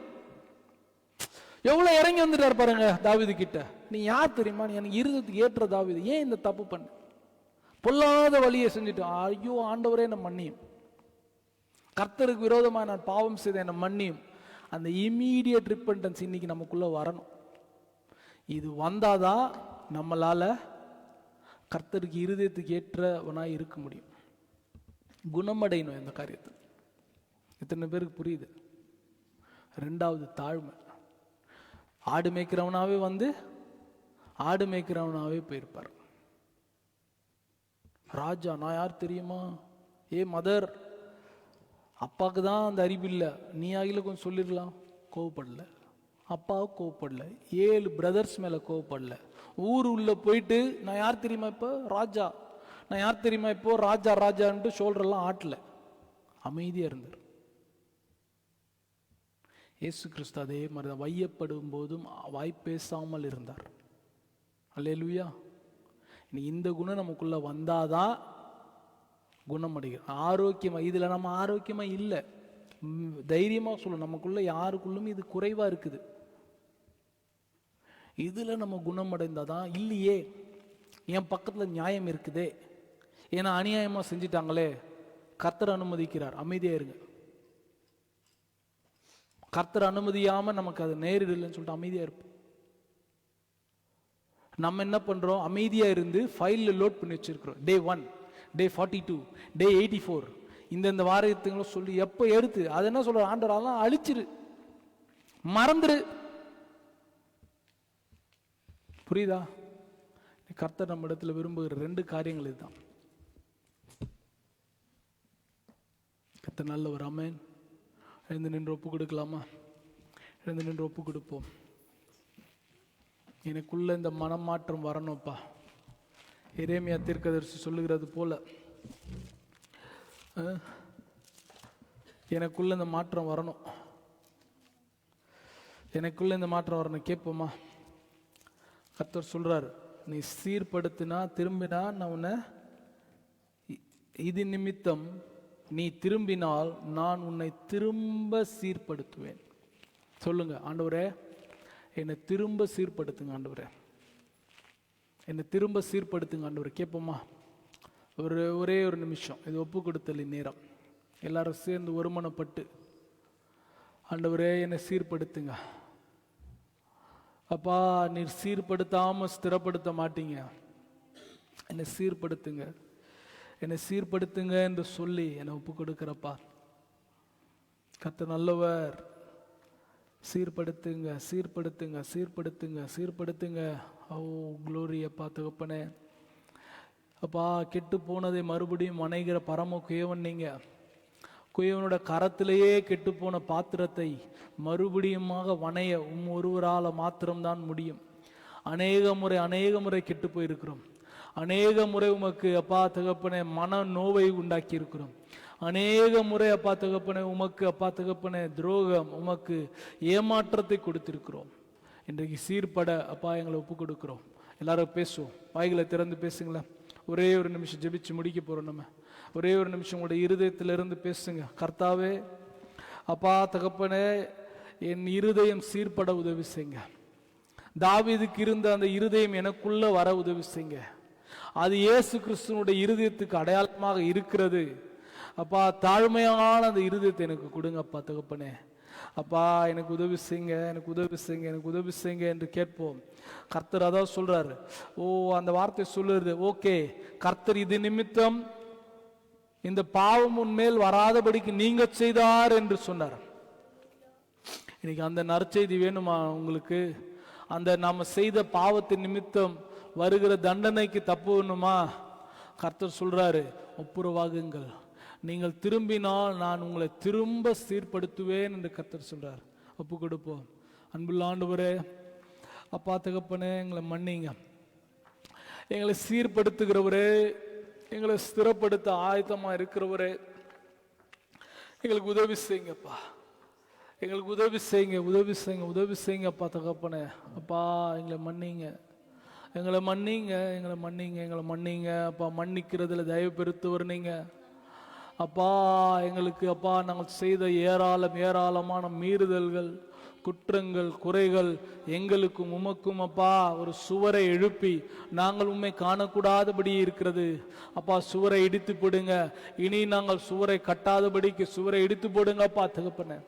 எவ்வளவு இறங்கி வந்துட்டார் பாருங்க தாவீது கிட்ட. நீ யார் தெரியுமா? நீ எனக்கு இருதயத்துக்கு ஏற்ற தாவீது, ஏன் இந்த தப்பு பண்ண? பொல்லாத வழியை செஞ்சுட்டோம். ஐயோ ஆண்டவரே என்ன மன்னியும், கர்த்தருக்கு விரோதமாக நான் பாவம் செய்த என்ன மன்னியும். அந்த இம்மீடியட் ரிப்பெண்டன்ஸ் இன்னைக்கு நமக்குள்ள வரணும். இது வந்தாதான் நம்மளால கர்த்தருக்கு இருதயத்துக்கு ஏற்றவனாய் இருக்க முடியும். குணமடையணும் இந்த காரியத்தை. இத்தனை பேருக்கு புரியுது? ரெண்டாவது தாழ்மை. ஆடு மேய்க்கிறவனாவே வந்து ஆடு மேய்க்கிறவனாவே போயிருப்பார். ராஜா, நான் யார் தெரியுமா? மதர், அப்பாவுக்கு தான் அந்த அறிவு இல்லை, நீ ஆகில கொஞ்சம் சொல்லிடலாம். கோவப்படல, அப்பாவும் கோவப்படல, 7 பிரதர்ஸ் மேலே கோவப்படல. ஊர் உள்ள போயிட்டு நான் யார் தெரியுமா இப்போ ராஜா, நான் யார் தெரியுமா இப்போ ராஜா ராஜான்ட்டு ஷோல்டர்லாம் ஆட்டல, அமைதியாக இருந்தார். இயேசு கிறிஸ்து அதே மாதிரி தான் வையப்படும் போதும் வாய் பேசாமல் இருந்தார். அல்லேலூயா. இந்த குணம் நமக்குள்ள வந்தாதான் குணமடைகிறோம், ஆரோக்கியமா. இதுல நம்ம ஆரோக்கியமா இல்லை, தைரியமா சொல்ல, நமக்குள்ள யாருக்குள்ளும் இது குறைவா இருக்குது. இதுல நம்ம குணமடைந்தாதான். இல்லையே, என் பக்கத்துல நியாயம் இருக்குதே, ஏன்னா அநியாயமா செஞ்சிட்டாங்களே, கர்த்தர் அனுமதிக்கிறார், அமைதியா இருங்க. கர்த்தர் அனுமதியாம நமக்கு அது நேரிடலைன்னு சொல்லிட்டு அமைதியா இருப்போம். நம்ம என்ன பண்றோம், அமைதியா இருந்து ஃபைல்ல லோட் பண்ணி வச்சிருக்கிறோம். டே 1, டே 42, டே 84, இந்த வாரத்துங்களும் சொல்லி எப்போ எடுத்து அது என்ன சொல்ற, ஆண்டவர் அதெல்லாம் அழிச்சிரு, மறந்துரு. புரியுதா? கர்த்தர் நம்ம இடத்துல விரும்புகிற 2 காரியங்கள் இதுதான். கர்த்தர் நல்லவர். ஆமென். எழுந்து நின்று ஒப்பு கொடுக்கலாமா? எழுந்து நின்று ஒப்பு கொடுப்போம். எனக்குள்ள இந்த மனமாற்றம் வரணும்ப்பா. எரேமியா தீர்க்கதரிசி சொல்லுகிறது போல எனக்குள்ள இந்த மாற்றம் வரணும், எனக்குள்ள இந்த மாற்றம் வரணும். கேட்போமா? கர்த்தர் சொல்றார், நீ சீர்படுத்தினா திரும்பினா நான் உன்னை, இது நிமித்தம் நீ திரும்பினால் நான் உன்னை திரும்ப சீர்படுத்துவேன். சொல்லுங்க, ஆண்டவரே என்னை திரும்ப சீர்படுத்துங்க, ஆண்டவரே என்னை திரும்ப சீர்படுத்துங்க ஆண்டவரே. கேட்போமா? ஒரே ஒரு நிமிஷம், இது ஒப்பு கொடுத்தலின் நேரம். எல்லாரும் சேர்ந்து ஒருமனப்பட்டு, ஆண்டவரே என்னை சீர்படுத்துங்க அப்பா. நீர் சீர்படுத்தாம ஸ்திரப்படுத்த மாட்டீங்க, என்னை சீர்படுத்துங்க, என்னை சீர்படுத்துங்க என்று சொல்லி என்னை ஒப்பு கொடுக்கிறப்பா. கர்த்தர் நல்லவர். சீர்படுத்துங்க, சீர்படுத்துங்க, சீர்படுத்துங்க, சீர்படுத்துங்க. ஓ க்ளோரி அப்பா, தகப்பனே அப்பா. கெட்டு போனதை மறுபடியும் அணைகிற பரம குயவன் நீங்க. குயவனோட கரத்திலேயே கெட்டு போன பாத்திரத்தை மறுபடியுமாக வணைய ஒருவரால் மாத்திரம்தான் முடியும். அநேக முறை கெட்டு போயிருக்கிறோம். அநேக முறை உமக்கு அப்பா தகப்பனே மன நோவை உண்டாக்கி இருக்கிறோம். அநேக முறை அப்பா தகப்பனே உமக்கு அப்பா தகப்பனே துரோகம், உமக்கு ஏமாற்றத்தை கொடுத்திருக்கிறோம். இன்றைக்கு சீர்பட அப்பா எங்களை ஒப்பு கொடுக்கிறோம். எல்லாரும் பேசுவோம், வாய்களை திறந்து பேசுங்களேன். ஒரே ஒரு நிமிஷம் ஜெபிச்சு முடிக்க போறோம். நம்ம ஒரே ஒரு நிமிஷம் உங்களுடைய இருதயத்திலிருந்து பேசுங்க. கர்த்தாவே அப்பா தகப்பனே, என் இருதயம் சீர்பட உதவி செய்யுங்க. தாவீதுக்கு இருந்த அந்த இருதயம் எனக்குள்ள வர உதவி செய்யுங்க. அது இயேசு கிறிஸ்துவனுடைய இருதயத்துக்கு அடையாளமாக இருக்கிறது. அப்பா தாழ்மையான அந்த இருதயத்தை எனக்கு கொடுங்க அப்பா தகப்பனே. அப்பா எனக்கு உதவி செய்யுங்க, எனக்கு உதவி செய்யுங்க, எனக்கு உதவி செய்யுங்க என்று கேட்போம். கர்த்தர் அதான் சொல்றாரு. ஓ அந்த வார்த்தை சொல்லுறது, ஓகே கர்த்தர் இது நிமித்தம் இந்த பாவம் உன்மேல் வராதபடிக்கு நீங்க செய்தார் என்று சொன்னார். இன்னைக்கு அந்த நற்செய்தி வேணுமா உங்களுக்கு? அந்த நாம செய்த பாவத்தின் நிமித்தம் வருகிற தண்டனைக்கு தப்பு வேணுமா? கர்த்தர் சொல்றாரு, ஒப்புரவாகுங்கள், நீங்கள் திரும்பினால் நான் உங்களை திரும்ப சீர்படுத்துவேன் என்று கர்த்தர் சொல்றார். ஒப்பு கொடுப்போம். அன்புள்ள ஆண்டவரே அப்பா தகப்பனே, எங்களை மன்னிங்க. எங்களை சீர்படுத்துகிறவரே, எங்களை ஸ்திரப்படுத்த ஆயத்தமா இருக்கிறவரே, எங்களுக்கு உதவி செய்யுங்கப்பா, எங்களுக்கு உதவி செய்யுங்க, உதவி செய்யுங்க, உதவி செய்யுங்க அப்பா தகப்பனே. அப்பா எங்களை மன்னிங்க, எங்களை மன்னிங்க, எங்களை மன்னிங்க, எங்களை மன்னிங்க அப்பா. மன்னிக்கிறதுல தயவு பெருத்தவர் நீங்க அப்பா. எங்களுக்கு அப்பா நாங்கள் செய்த ஏராளமான மீறுதல்கள், குற்றங்கள், குறைகள் எங்களுக்கும் உமக்கும் அப்பா ஒரு சுவரை எழுப்பி நாங்கள் உண்மை காணக்கூடாதபடி இருக்கிறது அப்பா. சுவரை இடித்து போடுங்க, இனி நாங்கள் சுவரை கட்டாதபடிக்கு சுவரை இடித்து போடுங்க அப்பா தகப்பனே.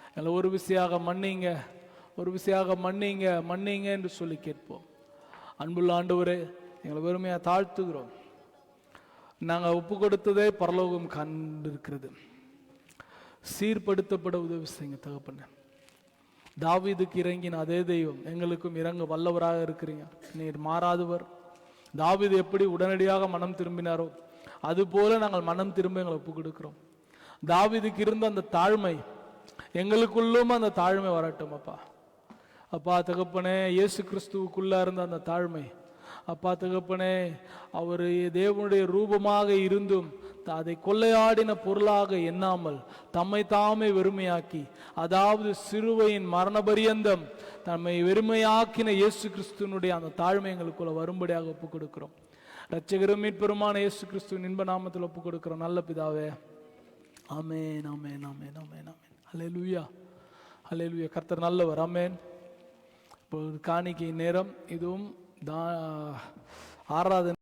எங்களை ஒரு விசையாக மன்னிங்க, ஒரு விசையாக மன்னிங்க, மன்னிங்க என்று சொல்லி கேட்போம். அன்புள்ள ஆண்டவரே, எங்களை வெறுமையா தாழ்த்துகிறோம். நாங்கள் ஒப்பு கொடுத்ததே பரலோகம் கண்டிருக்கிறது. சீர்படுத்தப்பட உதவி செய்யுங்க தகப்பனே. தாவீதுக்கு இறங்கின அதே தெய்வம் எங்களுக்கும் இறங்க வல்லவராக இருக்கிறீங்க. நீர் மாறாதவர். தாவீது எப்படி உடனடியாக மனம் திரும்பினாரோ அதுபோல நாங்கள் மனம் திரும்ப எங்களை ஒப்பு கொடுக்கிறோம். தாவீதுக்கு இருந்த அந்த தாழ்மை எங்களுக்குள்ளும் அந்த தாழ்மை வரட்டும் அப்பா. அப்பா தகப்பனே, இயேசு கிறிஸ்துவுக்குள்ள இருந்த அந்த தாழ்மை அப்பா தகப்பனே, அவர் தேவனுடைய ரூபமாக இருந்தும் அதை கொள்ளையாடின பொருளாக எண்ணாமல் தம்மை தாமே வெறுமையாக்கி, அதாவது சிலுவையின் மரண பரியந்தம் தம்மை வெறுமையாக்கின இயேசு கிறிஸ்துவனுடைய அந்த தாழ்மை எங்களுக்குள்ள வரும்படியாக ஒப்பு கொடுக்கிறோம். இரட்சகரும் மீட்பெருமான இயேசு கிறிஸ்துவின் இன்ப நாமத்தில் ஒப்பு கொடுக்கிறோம் நல்ல பிதாவே. ஆமென் ஆமென் ஆமென் ஆமென் ஆமென். ஹல்லேலூயா ஹல்லேலூயா. கர்த்தர் நல்லவர். ஆமென். இப்போ காணிக்கை நேரம். இதுவும் ஆராதனை